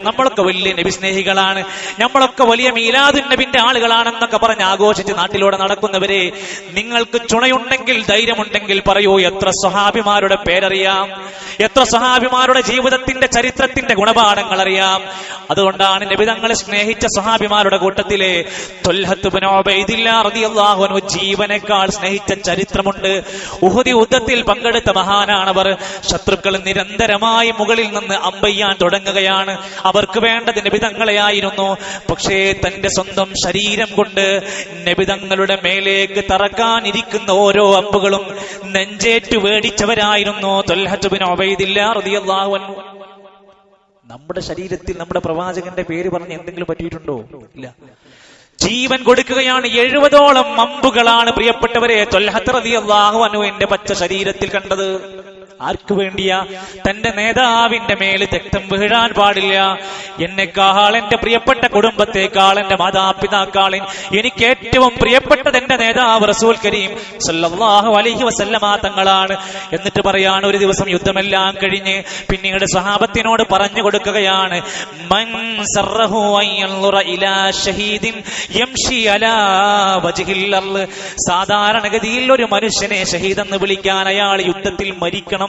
നമ്മളൊക്കെ വലിയ നബി സ്നേഹികളാണ്, നമ്മളൊക്കെ വലിയ മീലാദുൻ നബിന്റെ ആളുകളാണെന്നൊക്കെ പറഞ്ഞ് ആഘോഷിച്ച് നാട്ടിലൂടെ നടക്കുന്നവരെ, നിങ്ങൾക്ക് ചുണയുണ്ടെങ്കിൽ ധൈര്യമുണ്ടെങ്കിൽ പറയൂ, എത്ര സ്വഹാബിമാരുടെ പേരറിയാം, എത്ര സ്വഹാബിമാരുടെ ജീവിതത്തിന്റെ ചരിത്രത്തിന്റെ ഗുണപാഠങ്ങൾ അറിയാം. അതുകൊണ്ടാണ് നബി തങ്ങളെ സ്നേഹിച്ച സ്വഹാബിമാരുടെ കൂട്ടത്തിലെ ത്വൽഹത്ത് ഇബ്നു ഉബൈദില്ലാഹ് റളിയല്ലാഹു അൻഹു ജീവനേക്കാൾ സ്നേഹിച്ച ചരിത്രമുണ്ട്. ഉഹുദ് യുദ്ധത്തിൽ പങ്കെടുത്ത മഹാനാണവർ. ശത്രുക്കൾ നിരന്തരമായി മുകളിൽ നിന്ന് അമ്പെയ്യാൻ തുടങ്ങുകയാണ്. അവർക്ക് വേണ്ടത് നബിതങ്ങളെയായിരുന്നു. പക്ഷേ തന്റെ സ്വന്തം ശരീരം കൊണ്ട് നബിതങ്ങളുടെ മേലേക്ക് തറക്കാനിരിക്കുന്ന ഓരോ അമ്പുകളും നെഞ്ചേറ്റു വേടിച്ചവരായിരുന്നു ത്വൽഹത്ത് ഇബ്നു ഉബൈദില്ലാഹ് റളിയല്ലാഹു അൻഹു. നമ്മുടെ ശരീരത്തിൽ നമ്മുടെ പ്രവാചകന്റെ പേര് പറഞ്ഞ് എന്തെങ്കിലും പറ്റിയിട്ടുണ്ടോ? ഇല്ല. ജീവൻ കൊടുക്കുകയാണ്. 70ഓളം അമ്പുകളാണ് പ്രിയപ്പെട്ടവരെ ത്വൽഹത്ത് റളിയല്ലാഹു അൻഹുവിന്റെ പച്ച ശരീരത്തിൽ കണ്ടത്. ആർക്കു വേണ്ടിയാ? തന്റെ നേതാവിന്റെ മേൽ രക്തം വീഴാൻ പാടില്ല. എന്നെക്കാൾ, എന്റെ പ്രിയപ്പെട്ട കുടുംബത്തെക്കാൾ, എന്റെ മാതാപിതാക്കൾ, എനിക്ക് ഏറ്റവും പ്രിയപ്പെട്ടത് എന്റെ നേതാവ് റസൂൽ കരീം സല്ലല്ലാഹു അലൈഹി വസല്ലമ തങ്ങളാണ്. എന്നിട്ട് പറയാണ്, ഒരു ദിവസം യുദ്ധമെല്ലാം കഴിഞ്ഞ് പിന്നീട് സ്വഹാബത്തിനോട് പറഞ്ഞു കൊടുക്കുകയാണ്, മൻ സറഹു അയൻളുറ ഇലാ ഷഹീദിൻ യംശി അലാ വജ്ഹിൽ അർള്. സാധാരണഗതിയിൽ ഒരു മനുഷ്യനെ ഷഹീദ് എന്ന് വിളിക്കാൻ അയാൾ യുദ്ധത്തിൽ മരിക്കണം.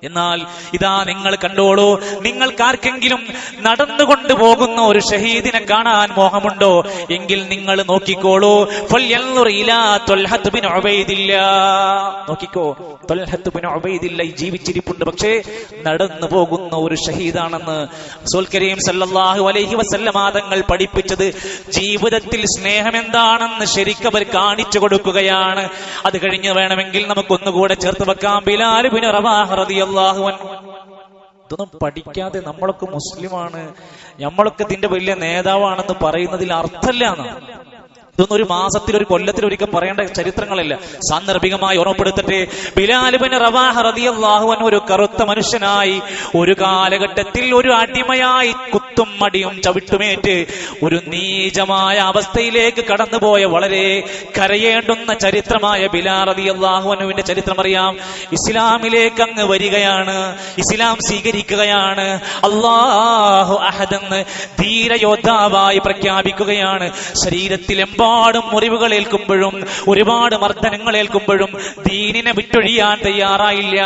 എന്നാൽ ഇതാ നിങ്ങൾ കണ്ടോളൂ, നിങ്ങൾക്കാർക്കെങ്കിലും നടന്നുകൊണ്ട് പോകുന്ന ഒരു ഷഹീദിനെ കാണാൻ മോഹമുണ്ടോ? എങ്കിൽ നിങ്ങൾ നോക്കിക്കോളൂ, നോക്കിക്കോ, ത്വൽഹത്ത് ഇബ്നു ഉബൈദില്ലാഹ് ജീവിച്ചിരിപ്പുണ്ട്, പക്ഷേ നടന്നു പോകുന്ന ഒരു ഷഹീദാണെന്ന് റസൂൽ കരീം സല്ലല്ലാഹു അലൈഹി വസല്ലമ തങ്ങൾ പഠിപ്പിച്ചത്. ജീവിതത്തിൽ സ്നേഹം എന്താണെന്ന് ശരിക്കും അവർ കാണിച്ചു കൊടുക്കുകയാണ്. അത് കഴിഞ്ഞ് വേണമെങ്കിൽ നമുക്കൊന്നുകൂടെ ചേർത്ത് വെക്കാം. ബിലാൽ ഇബ്നു റവാഹ റളിയല്ലാഹു അൻഹു. ഇതൊന്നും പഠിക്കാതെ നമ്മളൊക്കെ മുസ്ലിമാണ്, നമ്മളൊക്കെ ഇതിന്റെ വലിയ നേതാവാണെന്ന് പറയുന്നതിൽ അർത്ഥമില്ല. ഇതൊന്നും ഒരു മാസത്തിൽ, ഒരു കൊല്ലത്തിൽ ഒരിക്കൽ പറയേണ്ട ചരിത്രങ്ങളല്ല. സാന്ദർഭികമായി ഓർമ്മപ്പെടുത്തട്ടെ, ബിലാൽ ഇബ്നു റവാഹ റളിയല്ലാഹു അൻഹു ഒരു കറുത്ത മനുഷ്യനായി, ഒരു കാലഘട്ടത്തിൽ ഒരു അടിമയായി കുത്തും മടിയും ചവിട്ടുമേറ്റ് ഒരു നീചമായ അവസ്ഥയിലേക്ക് കടന്നുപോയ വളരെ കരയേണ്ടുന്ന ചരിത്രമായ ബിലാൽ റളിയല്ലാഹു അൻഹുവിന്റെ ചരിത്രം അറിയാം. ഇസ്ലാമിലേക്ക് അങ്ങ് വരികയാണ്, ഇസ്ലാം സ്വീകരിക്കുകയാണ്, അല്ലാഹു അഹദ് എന്ന് ധീരയോദ്ധാവായി പ്രഖ്യാപിക്കുകയാണ്. ശരീരത്തിലെമ്പാടും മുറിവുകൾ ഏൽക്കുമ്പോഴും ഒരുപാട് മർദ്ദനങ്ങൾ ഏൽക്കുമ്പോഴും ദീനിനെ വിട്ടൊഴിയാൻ തയ്യാറായില്ല,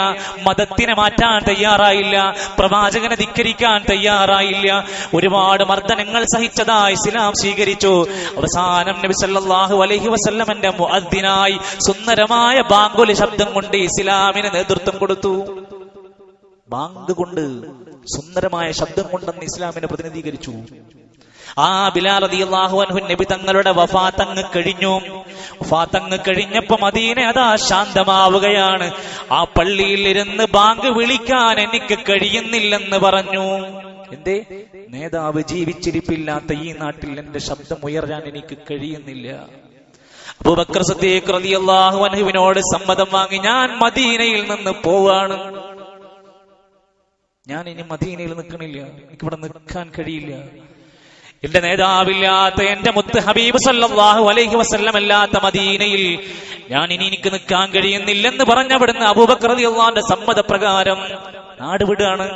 മതത്തിനെ മാറ്റാൻ തയ്യാറായില്ല, പ്രവാചകനെ ധിക്കരിക്കാൻ തയ്യാറായില്ല. ഒരുപാട് മർദ്ദനങ്ങൾ സഹിച്ചതാ ഇസ്ലാം സ്വീകരിച്ചു. അവസാനം നബി സല്ലല്ലാഹു അലൈഹി വസല്ലമന്റെ മുഅദ്ദിനായി സുന്ദരമായ ബാങ്കുലി ശബ്ദം കൊണ്ട് ഇസ്ലാമിന് നേതൃത്വം കൊടുത്തു. ബാങ്ക് കൊണ്ട്, സുന്ദരമായ ശബ്ദം കൊണ്ടെന്ന് ഇസ്ലാമിനെ പ്രതിനിധീകരിച്ചു. ആ ബിലാൽ റളിയല്ലാഹു അൻഹു നബി തങ്ങളുടെ വഫാത്തങ്ങ് കഴിഞ്ഞു. വഫാത്തങ്ങ് കഴിഞ്ഞപ്പോ മദീന അതാ ശാന്തമാവുകയാണ്. ആ പള്ളിയിൽ ഇരുന്ന് ബാങ്ക് വിളിക്കാൻ എനിക്ക് കഴിയുന്നില്ലെന്ന് പറഞ്ഞു. എന്തേ? നേതാവ് ജീവിച്ചിരിപ്പില്ലാത്ത ഈ നാട്ടിൽ എന്റെ ശബ്ദം ഉയരാൻ എനിക്ക് കഴിയുന്നില്ല. അബൂബക്കർ സിദ്ദീഖ് റളിയല്ലാഹു അൻഹുവിനോട് സമ്മതം വാങ്ങി, ഞാൻ മദീനയിൽ നിന്ന് പോവാണ്, ഞാൻ ഇനി മദീനയിൽ നിൽക്കണില്ല, എനിക്കിവിടെ നിൽക്കാൻ കഴിയില്ല. എന്റെ നേതാവില്ലാത്ത, എന്റെ മുത്ത് ഹബീബ് സല്ലല്ലാഹു അലൈഹി വസല്ലം അല്ലാത്ത മദീനയിൽ ഞാൻ ഇനി എനിക്ക് നിൽക്കാൻ കഴിയുന്നില്ലെന്ന് പറഞ്ഞവിടുന്ന് അബൂബക്കർ റളിയല്ലാഹു അൻഹുവിന്റെ സമ്മതപ്രകാരം നാട് വിടുകയാണ്.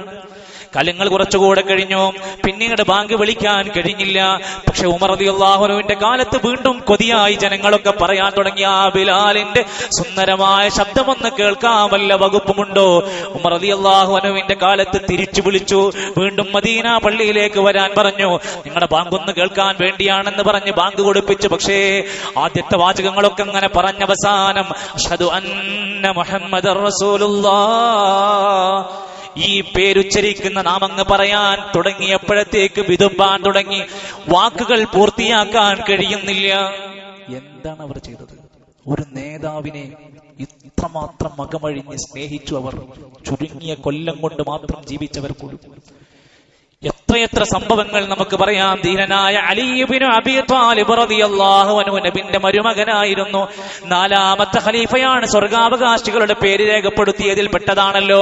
കാലങ്ങൾ കുറച്ചുകൂടെ കഴിഞ്ഞു. പിന്നീട് ബാങ്ക് വിളിക്കാൻ കഴിഞ്ഞില്ല. പക്ഷെ ഉമർ റളിയല്ലാഹു അൻഹുവിന്റെ കാലത്ത് വീണ്ടും കൊതിയായി ജനങ്ങളൊക്കെ പറയാൻ തുടങ്ങി, ആ ബിലാലിന്റെ സുന്ദരമായ ശബ്ദമൊന്ന് കേൾക്കാൻ വല്ല വകുപ്പുമുണ്ടോ? ഉമർ റളിയല്ലാഹു അൻഹുവിന്റെ കാലത്ത് തിരിച്ചു വിളിച്ചു, വീണ്ടും മദീന പള്ളിയിലേക്ക് വരാൻ പറഞ്ഞു. നിങ്ങളുടെ ബാങ്ക് ഒന്ന് കേൾക്കാൻ വേണ്ടിയാണെന്ന് പറഞ്ഞ് ബാങ്ക് കൊടുപ്പിച്ചു. പക്ഷേ ആദ്യത്തെ വാചകങ്ങളൊക്കെ അങ്ങനെ പറഞ്ഞവസാനം അഷ്ഹദു അന്ന മുഹമ്മദർ റസൂലുള്ളാഹ്, ഈ പേരുച്ചരിക്കുന്ന നാമങ്ങ് പറയാൻ തുടങ്ങിയപ്പോഴത്തേക്ക് വിതുമ്പാൻ തുടങ്ങി. വാക്കുകൾ പൂർത്തിയാക്കാൻ കഴിയുന്നില്ല. എന്താണ് അവർ ചെയ്തത്? ഒരു നേതാവിനെ ഇത്രമാത്രം മകമഴിഞ്ഞ് സ്നേഹിച്ചു അവർ. ചുരുങ്ങിയ കൊല്ലം കൊണ്ട് മാത്രം ജീവിച്ചവർ പോലും. എത്രയെത്ര സംഭവങ്ങൾ നമുക്ക് പറയാം. ധീരനായ അലി ഇബ്നു അബീ ത്വാലിബ് റളിയല്ലാഹു അൻഹു നബിന്റെ മരുമകനായിരുന്നു. 4ാമത്തെ ഖലീഫയാണ്. സ്വർഗാവകാശികളുടെ പേര് രേഖപ്പെടുത്തിയതിൽ പെട്ടതാണല്ലോ.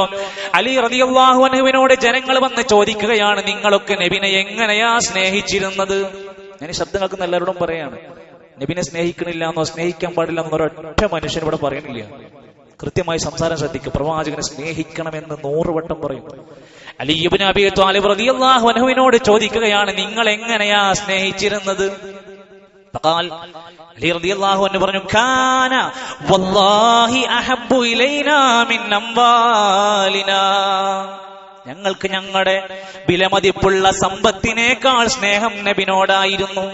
അലി റളിയല്ലാഹു അൻഹുവിനോട് ജനങ്ങൾ വന്ന് ചോദിക്കുകയാണ്, നിങ്ങളൊക്കെ നബിനെ എങ്ങനെയാ സ്നേഹിച്ചിരുന്നത്? ഞാൻ ഈ ശബ്ദം കേൾക്കുന്ന എല്ലാവരോടും പറയാണ്, നബിനെ സ്നേഹിക്കണില്ല എന്നോ സ്നേഹിക്കാൻ പാടില്ല എന്നോ ഒരൊറ്റ മനുഷ്യൻ ഇവിടെ പറയുന്നില്ല. കൃത്യമായി സംസാരം ശ്രദ്ധിക്കുക. പ്രവാചകനെ സ്നേഹിക്കണമെന്ന് 100 വട്ടം പറയും. അലി ഇബ്നു അബീ ത്വാലിബ് റളിയല്ലാഹു അൻഹുവിനോട് ചോദിക്കുകയാണ്, നിങ്ങൾ എങ്ങനെയാ സ്നേഹിച്ചിരുന്നത്? ഫഖാൽ, അലി റളിയല്ലാഹു അൻഹു പറഞ്ഞു, കാന വല്ലാഹി അഹബ്ബു ഇലൈനാ മിൻ അംവാലിനാ, ഞങ്ങൾക്ക് ഞങ്ങളുടെ വിലമതിപ്പുള്ള സമ്പത്തിനേക്കാൾ സ്നേഹം നബിനോടായിരുന്നു.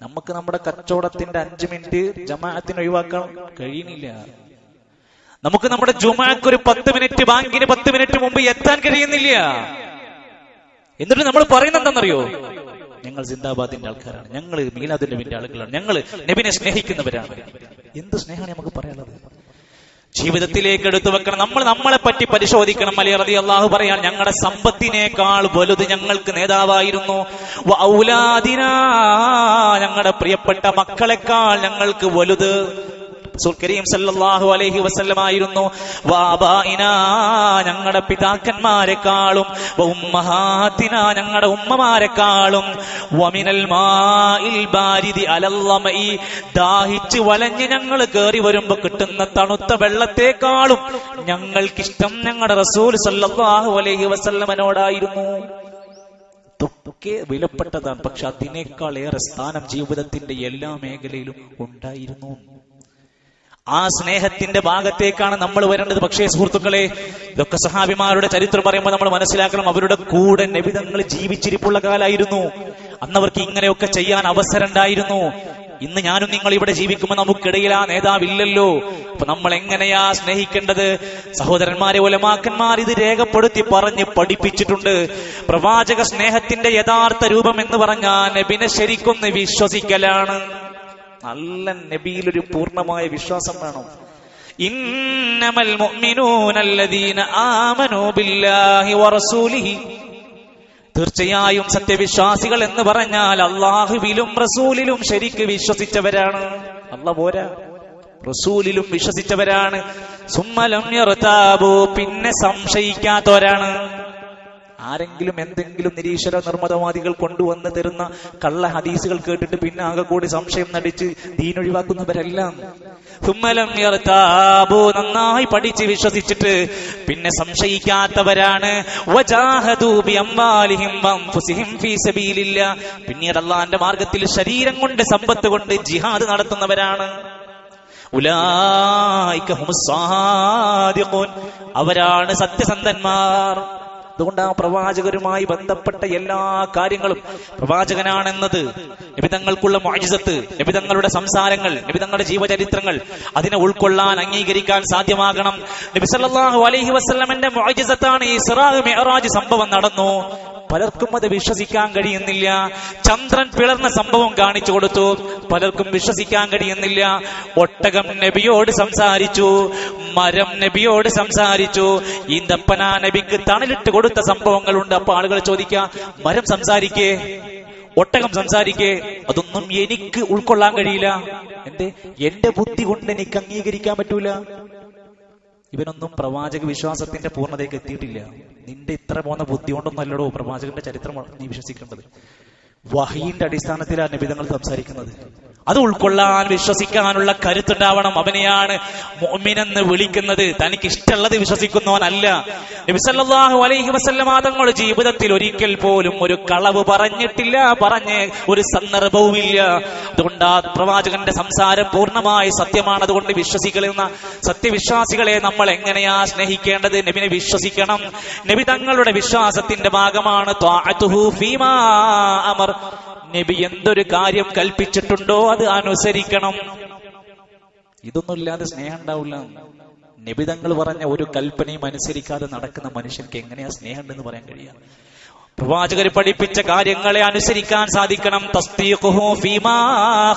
നമുക്ക് നമ്മുടെ കച്ചവടത്തിന്റെ 5 മിനിറ്റ് ജമാഅത്തിന് ഒഴിവാക്കാൻ കഴിയുന്നില്ല. നമുക്ക് നമ്മുടെ ജുമാക്ക് ഒരു 10 മിനിറ്റ്, ബാങ്കിന് 10 മിനിറ്റ് മുമ്പ് എത്താൻ കഴിയുന്നില്ല. എന്നിട്ട് നമ്മൾ പറയുന്നത് എന്താണെന്നറിയോ? ഞങ്ങൾ സിന്ദാബാദിന്റെ ആൾക്കാരാണ്, ഞങ്ങൾ മീലാദുൽ നബിന്റെ ആളുകളാണ്, ഞങ്ങൾ നബിനെ സ്നേഹിക്കുന്നവരാണ്. എന്ത് സ്നേഹമാണ് നമുക്ക് പറയാനുള്ളത്? ജീവിതത്തിലേക്ക് എടുത്തു വെക്കണം. നമ്മൾ നമ്മളെ പറ്റി പരിശോധിക്കണം. അലി റളിയല്ലാഹു പറയാൻ, ഞങ്ങളുടെ സമ്പത്തിനേക്കാൾ വലുത് ഞങ്ങൾക്ക് നേതാവായിരുന്നു. ഔലാദിനാ, ഞങ്ങളുടെ പ്രിയപ്പെട്ട മക്കളെക്കാൾ ഞങ്ങൾക്ക് വലുത് റസൂൽ കരീം സല്ലല്ലാഹു അലൈഹി വസല്ലം ആയിരുന്നു. വാബായിനാ, ഞങ്ങളുടെ പിതാക്കന്മാരെക്കാളും, ഉമ്മഹാത്തിനാ, ഞങ്ങളുടെ ഉമ്മമാരെക്കാളും, വമിനൽ മാഇൽ ബാരിദി അലല്ലമഇ, ദാഹിച്ച് വലഞ്ഞ് ഞങ്ങൾ കയറി വരുമ്പോ കിട്ടുന്ന തണുത്ത വെള്ളത്തെക്കാളും ഞങ്ങൾക്കിഷ്ടം ഞങ്ങളുടെ റസൂൽ സല്ലല്ലാഹു അലൈഹി വസല്ലമനോടായിരുന്നു. ഇതൊക്കെ വിലപ്പെട്ടതാണ്. പക്ഷെ അതിനേക്കാൾ ഏറെ സ്ഥാനം ജീവിതത്തിന്റെ എല്ലാ മേഖലയിലും ഉണ്ടായിരുന്നു. ആ സ്നേഹത്തിന്റെ ഭാഗത്തേക്കാണ് നമ്മൾ വരേണ്ടത്. പക്ഷേ സുഹൃത്തുക്കളെ, ഇതൊക്കെ സഹാബിമാരുടെ ചരിത്രം പറയുമ്പോൾ നമ്മൾ മനസ്സിലാക്കണം, അവരുടെ കൂടെ നബി തങ്ങൾ ജീവിച്ചിരിപ്പുള്ള കാലായിരുന്നു. അന്നവർക്ക് ഇങ്ങനെയൊക്കെ ചെയ്യാൻ അവസരം ഉണ്ടായിരുന്നു. ഇന്ന് ഞാനും നിങ്ങൾ ഇവിടെ ജീവിക്കുമ്പോൾ നമുക്കിടയിൽ ആ നേതാവില്ലല്ലോ. അപ്പൊ നമ്മൾ എങ്ങനെയാ സ്നേഹിക്കേണ്ടത്? സഹോദരന്മാരെ, ഉലമാക്കന്മാർ ഇത് രേഖപ്പെടുത്തി പറഞ്ഞ് പഠിപ്പിച്ചിട്ടുണ്ട്. പ്രവാചക സ്നേഹത്തിന്റെ യഥാർത്ഥ രൂപം എന്ന് പറഞ്ഞാൽ നബിനെ ശരിക്കൊന്ന് വിശ്വസിക്കലാണ്. നല്ല നബിയിലൊരു പൂർണ്ണമായ വിശ്വാസം വേണം. ഇന്നമൽ മുഅ്മിനൂന അല്ലദീന ആമനൂ ബില്ലാഹി വറസൂലിഹി, തീർച്ചയായും സത്യവിശ്വാസികൾ എന്ന് പറഞ്ഞാൽ അല്ലാഹുവിലും റസൂലിലും ശരിക്ക് വിശ്വസിച്ചവരാണ്. അല്ലാഹ് പോരാ, റസൂലിലും വിശ്വസിച്ചവരാണ്. സുമ്മലം യർതാബു, പിന്നെ സംശയിക്കാത്തവരാണ്. ആരെങ്കിലും എന്തെങ്കിലും നിരീശ്വര നിർമ്മതവാദികൾ കൊണ്ടുവന്ന് തരുന്ന കള്ള ഹദീസുകൾ കേട്ടിട്ട് പിന്നെ ആകെ കൂടി സംശയം നടിച്ച് ദീനൊഴിവാക്കുന്നവരെല്ലാം സുമ്മലം യർതാബു, നന്നായി പഠിച്ച് വിശ്വസിച്ചിട്ട് പിന്നെ സംശയിക്കാത്തവരാണ്. വജാഹദു ബിഅംവാലിഹിം വഅൻഫുസിഹിം ഫീ സബീലില്ലാ, പിന്നീട് അല്ലാഹുവിന്റെ മാർഗത്തിൽ ശരീരം കൊണ്ട് സമ്പത്ത് കൊണ്ട് ജിഹാദ് നടത്തുന്നവരാണ്. ഉലൈക ഹുമുസ് സാദിഖൂൻ, അവരാണ് സത്യസന്ധന്മാർ. അതുകൊണ്ട് ആ പ്രവാചകരുമായി ബന്ധപ്പെട്ട എല്ലാ കാര്യങ്ങളും, പ്രവാചകനാണെന്നത്, നബിതങ്ങൾക്കുള്ള മുഅ്ജിസത്ത്, നബിതങ്ങളുടെ സംസാരങ്ങൾ, നബിതങ്ങളുടെ ജീവചരിത്രങ്ങൾ, അതിനെ ഉൾക്കൊള്ളാൻ അംഗീകരിക്കാൻ സാധ്യമാകണം. നബി സല്ലല്ലാഹു അലൈഹി വസല്ലമയുടെ മുഅ്ജിസത്താണ് ഇസ്റാ മിഅ്റാജ് സംഭവം നടന്നു. പലർക്കും അത് വിശ്വസിക്കാൻ കഴിയുന്നില്ല. ചന്ദ്രൻ പിളർന്ന സംഭവം കാണിച്ചു കൊടുത്തു, പലർക്കും വിശ്വസിക്കാൻ കഴിയുന്നില്ല. ഒട്ടകം നബിയോട് സംസാരിച്ചു, മരം നബിയോട് സംസാരിച്ചു, ഈന്തപ്പന നബിക്ക് തണലിട്ട് കൊടുത്ത സംഭവങ്ങളുണ്ട്. അപ്പൊ ആളുകൾ ചോദിക്കുക, മരം സംസാരിക്കേ, ഒട്ടകം സംസാരിക്കേ? അതൊന്നും എനിക്ക് ഉൾക്കൊള്ളാൻ കഴിയില്ല. എന്റെ ബുദ്ധി കൊണ്ട് എനിക്ക് അംഗീകരിക്കാൻ പറ്റൂല. ഇവനൊന്നും പ്രവാചക വിശ്വാസത്തിന്റെ പൂർണ്ണതയ്ക്ക് എത്തിയിട്ടില്ല. നിന്റെ ഇത്ര പോന്ന ബുദ്ധി കൊണ്ടൊന്നും അല്ലടോ പ്രവാചകന്റെ ചരിത്രം നീ വിശ്വസിക്കേണ്ടത്. വഹീന്റെ അടിസ്ഥാനത്തിലാണ് നബിതങ്ങൾ സംസാരിക്കുന്നത്. അത് ഉൾക്കൊള്ളാൻ, വിശ്വസിക്കാനുള്ള കരുത്തുണ്ടാവണം. അവനെയാണ് മുഅ്മിനെന്ന് വിളിക്കുന്നത്. തനിക്ക് ഇഷ്ടമുള്ളത് വിശ്വസിക്കുന്നവനല്ല. നബി സല്ലല്ലാഹു അലൈഹി വസല്ലം തങ്ങൾ ജീവിതത്തിൽ ഒരിക്കൽ പോലും ഒരു കളവ് പറഞ്ഞിട്ടില്ല, പറഞ്ഞ് ഒരു സന്ദർഭവുമില്ല. അതുകൊണ്ട് ആ പ്രവാചകന്റെ സംസാരം പൂർണ്ണമായി സത്യമാണ്. അതുകൊണ്ട് വിശ്വസിക്കുന്ന സത്യവിശ്വാസികളെ നമ്മൾ എങ്ങനെയാ സ്നേഹിക്കേണ്ടത്? നബിനെ വിശ്വസിക്കണം. നബി തങ്ങളുടെ വിശ്വാസത്തിന്റെ ഭാഗമാണ് ത്വാഅതുഹു ഫീമാ അമർ. നബി എന്തൊരു കാര്യം കൽപ്പിച്ചിട്ടുണ്ടോ അത് അനുസരിക്കണം. ഇതൊന്നുമില്ലാതെ സ്നേഹം ഉണ്ടാവില്ല. നബി തങ്ങൾ പറഞ്ഞ ഒരു കൽപ്പനയും അനുസരിക്കാതെ നടക്കുന്ന മനുഷ്യർക്ക് എങ്ങനെയാ സ്നേഹം ഉണ്ടെന്ന് പറയാൻ കഴിയുക? പ്രവാചകർ പഠിപ്പിച്ച കാര്യങ്ങളെ അനുസരിക്കാൻ സാധിക്കണം. തസ്ദീഖുഹു ഫീമാ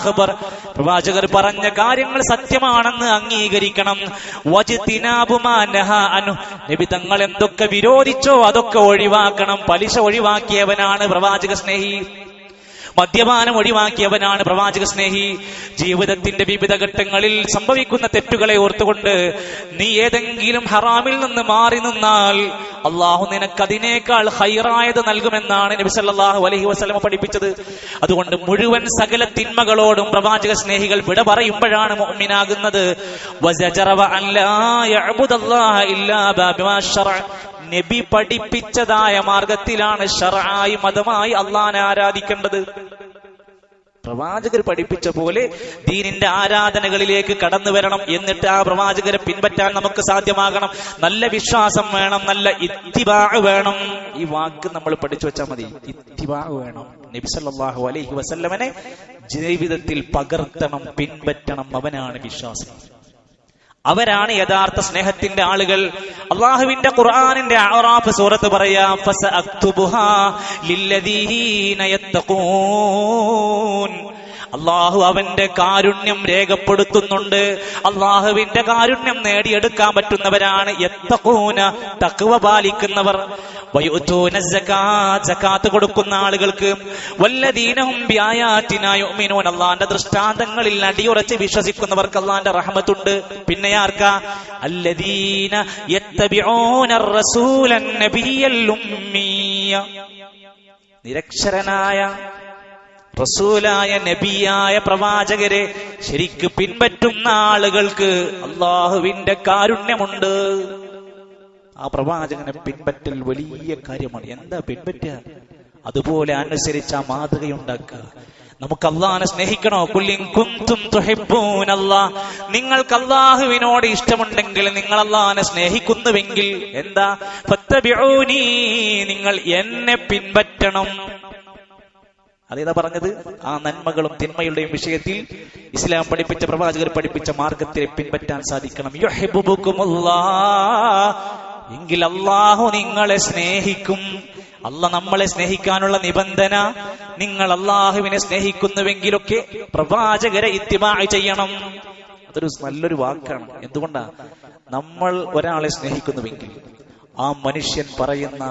ഖബർ, പ്രവാചകർ പറഞ്ഞ കാര്യങ്ങൾ സത്യമാണെന്ന് അംഗീകരിക്കണം. വജ്തിനാബു മാ നഹാ അൻഹു, നബി തങ്ങൾ എന്തൊക്കെ വിരോധിച്ചോ അതൊക്കെ ഒഴിവാക്കണം. പലിശ ഒഴിവാക്കിയവനാണ് പ്രവാചക സ്നേഹി. മദ്യപാനം ഒഴിവാക്കിയവനാണ് പ്രവാചക സ്നേഹി. ജീവിതത്തിന്റെ വിവിധ ഘട്ടങ്ങളിൽ സംഭവിക്കുന്ന തെറ്റുകളെ ഓർത്തുകൊണ്ട് നീ ഏതെങ്കിലും ഹറാമിൽ നിന്ന് മാറി നിന്നാൽ അള്ളാഹു നിനക്ക് അതിനേക്കാൾ ഖൈറായത് നൽകുമെന്നാണ് നബി സല്ലല്ലാഹു അലൈഹി വസല്ലം പഠിപ്പിച്ചത്. അതുകൊണ്ട് മുഴുവൻ സകല തിന്മകളോടും പ്രവാചക സ്നേഹികൾ വിട പറയുമ്പോഴാണ് മുഅ്മിനാകുന്നത്. വസജറവ അല്ലാ യഅബുദല്ലാഹ ഇല്ലാ ബിമാ ശറഅ, നബി പഠിപ്പിച്ചതായ മാർഗത്തിലാണ് ശർആയി മതമായി അള്ളാഹനെ ആരാധിക്കേണ്ടത്. പ്രവാചകർ പഠിപ്പിച്ച പോലെ ദീനിന്റെ ആരാധനകളിലേക്ക് കടന്നു വരണം. എന്നിട്ട് ആ പ്രവാചകരെ പിൻപറ്റാൻ നമുക്ക് സാധ്യമാകണം. നല്ല വിശ്വാസം വേണം, നല്ല ഇത്തിബാ വേണം. ഈ വാക്ക് നമ്മൾ പഠിച്ചു വെച്ചാൽ മതി. ഇത്തിബാ വേണം. നബി സല്ലല്ലാഹു അലൈഹി വസല്ലമനെ ജീവിതത്തിൽ പകർത്തണം, പിൻപറ്റണം. അവനാണ് വിശ്വാസം, അവരാണ് യഥാർത്ഥ സ്നേഹത്തിന്റെ ആളുകൾ. അള്ളാഹുവിന്റെ ഖുർആനിന്റെ അഅറാഫ് സൂറത്ത് പറയാ, ഫസഅക്തുബുഹാ ലില്ലദീന യത്തഖൂൻ. അള്ളാഹു അവന്റെ കാരുണ്യം രേഖപ്പെടുത്തുന്നുണ്ട്. അള്ളാഹുവിന്റെ കാരുണ്യം നേടിയെടുക്കാൻ പറ്റുന്നവരാണ് യത്തഖൂന, തഖ്വ പാലിക്കുന്നവർ. വയുതൂന സകാത്ത്, സകാത്ത് കൊടുക്കുന്ന ആളുകൾക്ക്. വല്ലദീനഹും ബിആയാതിനാ യുഅ്മിനൂൻ, അള്ളാഹുവിന്റെ ദൃഷ്ടാന്തങ്ങളിൽ അടിയുറച്ച് വിശ്വസിക്കുന്നവർക്ക് അള്ളാഹുവിന്റെ റഹ്മത്തുണ്ട്. പിന്നെ ആർക്കാ? അല്ലദീന യത്തബിഊന റസൂലൻ നബിയൽ ഉമ്മിയ, നിരക്ഷരനായ റസൂലായ നബിയായ പ്രവാചകരെ ശരിക്ക് പിൻപറ്റുന്ന ആളുകൾക്ക് അള്ളാഹുവിന്റെ കാരുണ്യമുണ്ട്. ആ പ്രവാചകനെ പിൻപറ്റൽ വലിയ കാര്യമാണ്. എന്താ പിൻപറ്റുക? അതുപോലെ അനുസരിച്ച് ആ മാതൃകയുണ്ടാക്കുക. നമുക്ക് അള്ളാഹിനെ സ്നേഹിക്കണോ? ഖുൽ ഇൻ കുൻതും തുഹിബ്ബൂനല്ലാഹ്, നിങ്ങൾക്ക് അള്ളാഹുവിനോട് ഇഷ്ടമുണ്ടെങ്കിൽ, നിങ്ങൾ അള്ളാഹിനെ സ്നേഹിക്കുന്നുവെങ്കിൽ എന്താ? ഫത്തബിഊനി, നിങ്ങൾ എന്നെ പിൻപറ്റണം. അതേതാ പറഞ്ഞത്? ആ നന്മകളും തിന്മയുടെയും വിഷയത്തിൽ ഇസ്ലാം പഠിപ്പിച്ച, പ്രവാചകർ പഠിപ്പിച്ച മാർഗത്തെ പിൻപറ്റാൻ സാധിക്കണം. യുഹിബ്ബുകുമുല്ലാഹ്, എങ്കിൽ അള്ളാഹു നിങ്ങളെ സ്നേഹിക്കും. അള്ളാഹ് നമ്മളെ സ്നേഹിക്കാനുള്ള നിബന്ധന, നിങ്ങൾ അള്ളാഹുവിനെ സ്നേഹിക്കുന്നുവെങ്കിലൊക്കെ പ്രവാചകരെ ഇത്തിബാ ചെയ്യണം. അതൊരു നല്ലൊരു വാക്കാണ്. എന്തുകൊണ്ടാ? നമ്മൾ ഒരാളെ സ്നേഹിക്കുന്നുവെങ്കിൽ ആ മനുഷ്യൻ പറയുന്ന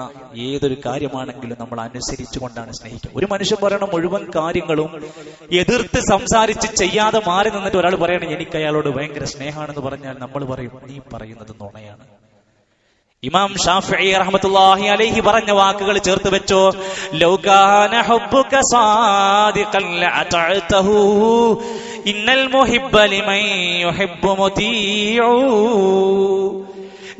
ഏതൊരു കാര്യമാണെങ്കിലും നമ്മൾ അനുസരിച്ചുകൊണ്ടാണ് സ്നേഹിക്കുക. ഒരു മനുഷ്യൻ പറയുന്ന മുഴുവൻ കാര്യങ്ങളും എതിർത്ത് സംസാരിച്ച് ചെയ്യാതെ മാറി നിന്നിട്ട് ഒരാൾ പറയണം എനിക്ക് അയാളോട് ഭയങ്കര സ്നേഹമാണെന്ന് പറഞ്ഞാൽ നമ്മൾ പറയും നീ പറയുന്നത് നുണയാണ്. ഇമാം ഷാഫിഈ റഹ്മത്തുള്ളാഹി അലൈഹി പറഞ്ഞ വാക്കുകൾ ചേർത്ത് വെച്ചോ. ലൗ കാന ഹുബ്ബുക സാദിഖൻ ലഅതഅതഹു ഇന്നൽ മുഹിബ്ബ ലിമൻ യുഹിബ്ബു മുതീഉ.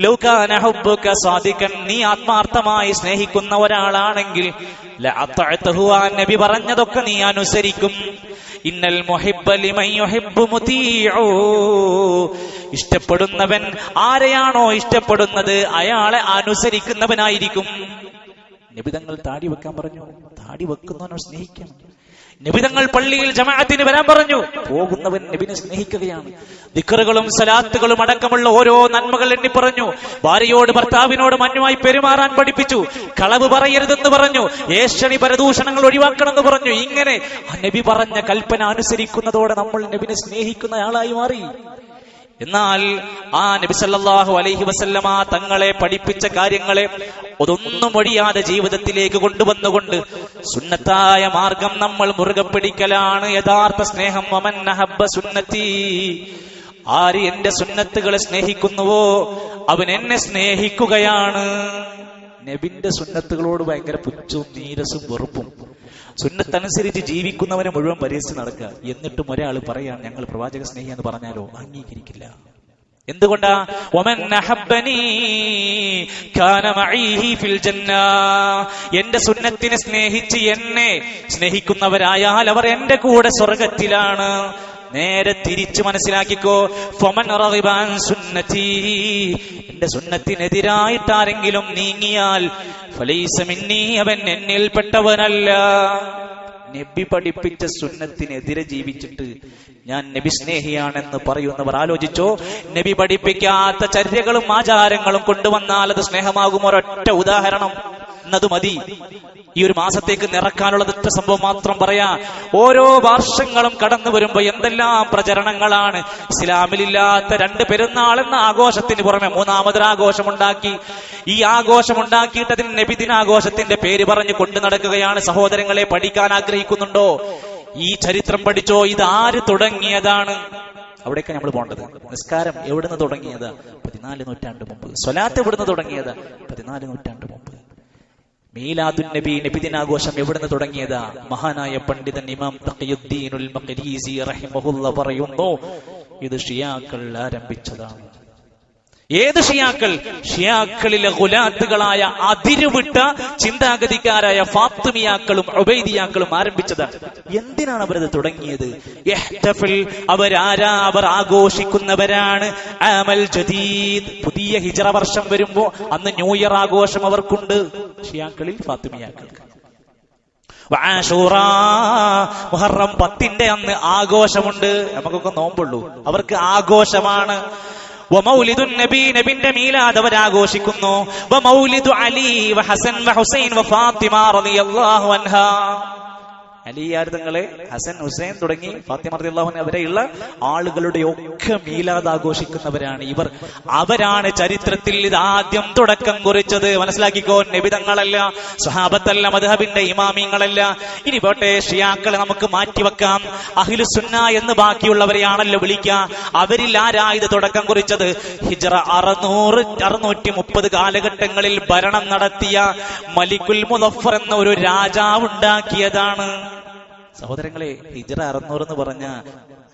ലൗ കാന ഹുബ്ബുക സാദിഖൻ, നീ ആത്മാർത്ഥമായി സ്നേഹിക്കുന്ന ഒരാളാണെങ്കിൽ ലഅതഅതഹു, ആ നബി പറഞ്ഞതൊക്കെ നീ അനുസരിക്കും. ഇന്നൽ മുഹിബ്ബ ലിമൻ യുഹിബ്ബു മുതീഉ, ഇഷ്ടപ്പെടുന്നവൻ ആരെയാണോ ഇഷ്ടപ്പെടുന്നത് അയാളെ അനുസരിക്കുന്നവനായിരിക്കും. നബിതങ്ങൾ താടി വെക്കാൻ പറഞ്ഞു, താടി വെക്കുന്നവനോ സ്നേഹിക്കണം. നബിതങ്ങൾ പള്ളിയിൽ ജമാഅത്തിന് വരാൻ പറഞ്ഞു, പോകുന്നവൻ നബിനെ സ്നേഹിക്കുകയാണ്. ദിക്റുകളും സലാത്തുകളും അടക്കമുള്ള ഓരോ നന്മകൾ എണ്ണി പറഞ്ഞു. ഭാര്യയോട് ഭർത്താവിനോട് മാന്യമായി പെരുമാറാൻ പഠിപ്പിച്ചു. കളവ് പറയരുതെന്ന് പറഞ്ഞു. ഏഷണി പരദൂഷണങ്ങൾ ഒഴിവാക്കണമെന്ന് പറഞ്ഞു. ഇങ്ങനെ നബി പറഞ്ഞ കൽപ്പന അനുസരിക്കുന്നതോടെ നമ്മൾ നബിനെ സ്നേഹിക്കുന്ന ആളായി മാറി. എന്നാൽ ആ നബി സല്ലല്ലാഹു അലൈഹി വസല്ലമ തങ്ങളെ പഠിപ്പിച്ച കാര്യങ്ങളെ ഒതൊന്നും ഒഴിയാതെ ജീവിതത്തിലേക്ക് കൊണ്ടുവന്നുകൊണ്ട് സുന്നത്തായ മാർഗം നമ്മൾ മുറുകെ പിടിക്കലാണ് യഥാർത്ഥ സ്നേഹം. വമൻ അഹബ്ബ സുന്നത്തി, ആര് എന്റെ സുന്നത്തുകളെ സ്നേഹിക്കുന്നുവോ അവൻ എന്നെ സ്നേഹിക്കുകയാണ്. നബിന്റെ സുന്നത്തുകളോട് ഭയങ്കര പുച്ഛവും നീരസും വെറുപ്പും, സുന്നത്തനുസരിച്ച് ജീവിക്കുന്നവനെ മുഴുവൻ പരിഹസിച്ച് നടക്കുക. എന്നിട്ടും ഒരാൾ പറയാൻ ഞങ്ങൾ പ്രവാചക സ്നേഹി എന്ന് പറഞ്ഞാലോ അംഗീകരിക്കില്ല. എന്തുകൊണ്ടാ? വമൻ അഹബ്ബനി കാന മഈ ഫിൽ ജന്ന, എന്റെ സുന്നത്തിനെ സ്നേഹിച്ച് എന്നെ സ്നേഹിക്കുന്നവരായാൽ അവർ എന്റെ കൂടെ സ്വർഗത്തിലാണ്. നേരെ തിരിച്ചു മനസ്സിലാക്കിക്കോ. ഫമൻ റഗിബ അൻ സുന്നതി, എന്റെ സുന്നത്തിനെതിരായിട്ട് ആരെങ്കിലും നീങ്ങിയാൽ ഫലൈസ മിന്നി, അവൻ എന്നിൽപ്പെട്ടവനല്ല. നബി പഠിപ്പിച്ച സുന്നത്തിനെതിരെ ജീവിച്ചിട്ട് ഞാൻ നബി സ്നേഹിയാണെന്ന് പറയുന്നവർ ആലോചിച്ചോ. നബി പഠിപ്പിക്കാത്ത ചര്യകളും ആചാരങ്ങളും കൊണ്ടുവന്നാൽ അത് സ്നേഹമാകും. ഒരൊറ്റ ഉദാഹരണം എന്നത് മതി. ഈ ഒരു മാസത്തേക്ക് നിറക്കാനുള്ളത് ഒറ്റ സംഭവം മാത്രം പറയാ. ഓരോ വർഷങ്ങളും കടന്നു വരുമ്പോ എന്തെല്ലാം പ്രചരണങ്ങളാണ്. ഇസ്ലാമിലില്ലാത്ത 2 പെരുന്നാൾ എന്ന ആഘോഷത്തിന് പുറമെ 3ാമതൊരു ആഘോഷമുണ്ടാക്കി. ഈ ആഘോഷമുണ്ടാക്കിയിട്ട് അതിന് നബിദിനാഘോഷത്തിന്റെ പേര് പറഞ്ഞ് കൊണ്ടു നടക്കുകയാണ്. സഹോദരങ്ങളെ, പഠിക്കാൻ ആഗ്രഹിക്കുന്നുണ്ടോ? ഈ ചരിത്രം പഠിച്ചോ. ഇത് ആര് തുടങ്ങിയതാണ്? അവിടേക്ക് നമ്മൾ പോകേണ്ടത്. നിസ്കാരം എവിടുന്ന് തുടങ്ങിയത്? 14 നൂറ്റാണ്ട് മുമ്പ്. സ്വലാത്ത് എവിടുന്ന് തുടങ്ങിയത്? 14 നൂറ്റാണ്ട് മുമ്പ്. മീലാദുൻ നബി, നബിദിനാഘോഷം എവിടുന്ന് തുടങ്ങിയതാ? മഹാനായ പണ്ഡിതൻ ഇമാം തഖിയുദ്ദീനുൽ മഖ്രിസി റഹിമഹുല്ലാഹ് പറയുന്നു, ഇത് ഷിയാക്കൾ ആരംഭിച്ചതാണ്. ഏത് ഷിയാക്കൾ? ഷിയാക്കളിലെ ഗുലാത്തുകളായ അതിരുവിട്ട ചിന്താഗതിക്കാരായ ഫാത്തിമിയാക്കളും ഉബൈദിയാക്കളും ആരംഭിച്ചതാണ്. എന്തിനാണ് അവരത് തുടങ്ങിയത്? അവരാരാ? അവർ ആഘോഷിക്കുന്നവരാണ് ആമൽ ജദീദ്. പുതിയ ഹിജ്റ വർഷം വരുമ്പോ അന്ന് ന്യൂ ഇയർ ആഘോഷം അവർക്കുണ്ട്, ഷിയാക്കളിൽ ഫാത്തിമിയാക്കൾക്ക്. മുഹറം 10 അന്ന് ആഘോഷമുണ്ട്. നമുക്കൊക്കെ നോമ്പുള്ളൂ, അവർക്ക് ആഘോഷമാണ്. വമൗലിദുൻ നബി, നബിന്റെ മീലാദ് അവർ ആഘോഷിക്കുന്നു. വമൗലിദു അലി വഹസൻ വഹുസൈൻ വഫാത്തിമ റളിയല്ലാഹു അൻഹാ. അലിയാർ തങ്ങളെ, ഹസൻ, ഹുസൈൻ തുടങ്ങി ഫാത്തിമ റളിയല്ലാഹു അൻഹ വരെയുള്ള ആളുകളുടെ ഒക്കെ മീലാദ് ആഘോഷിക്കുന്നവരാണ് ഇവർ. അവരാണ് ചരിത്രത്തിൽ ഇത് ആദ്യം തുടക്കം കുറിച്ചത്. മനസ്സിലാക്കിക്കോ, നബി തങ്ങളല്ല, സ്വഹാബത്തല്ല, മദ്ഹബിന്റെ ഇമാമിങ്ങളല്ല. ഇനി പോട്ടെ, ഷിയാക്കളെ നമുക്ക് മാറ്റിവെക്കാം. അഹ്ലുസ് സുന്ന എന്ന് ബാക്കിയുള്ളവരെയാണല്ലോ വിളിക്കുക. അവരിൽ ആരാ ഇത് തുടക്കം കുറിച്ചത്? ഹിജ്റ 630 കാലഘട്ടങ്ങളിൽ ഭരണം നടത്തിയ മലിക്കുൽ മുദഫർ എന്ന ഒരു രാജാവ് ഉണ്ടാക്കിയതാണ്. സഹോദരങ്ങളെ, ഹിജ്റ 600 എന്ന് പറഞ്ഞ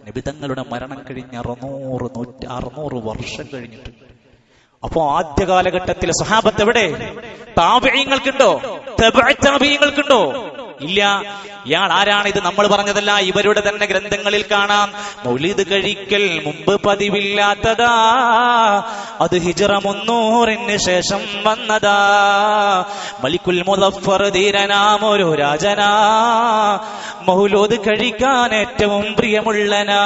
നബിതങ്ങളുടെ മരണം കഴിഞ്ഞ് 600 വർഷം കഴിഞ്ഞിട്ട്. അപ്പോ ആദ്യ കാലഘട്ടത്തിലെ സ്വഹാബത്ത് എവിടെ? താബിഈങ്ങൾക്കുണ്ടോ? താബിഈങ്ങൾക്കുണ്ടോ? ഇല്ല. ഇയാൾ ആരാണ്? ഇത് നമ്മൾ പറഞ്ഞതല്ല, ഇവരുടെ തന്നെ ഗ്രന്ഥങ്ങളിൽ കാണാം. മൗലിദ് കഴിക്കൽ മുമ്പ് പതിവില്ലാത്തതാ, അത് ഹിജ്റ 300 ശേഷം വന്നതാ. മലിക്കുൽ മുദഫർ ധീരനാം ഒരു രാജനാ, മൗലൂദ് കഴിക്കാൻ ഏറ്റവും പ്രിയമുള്ളനാ.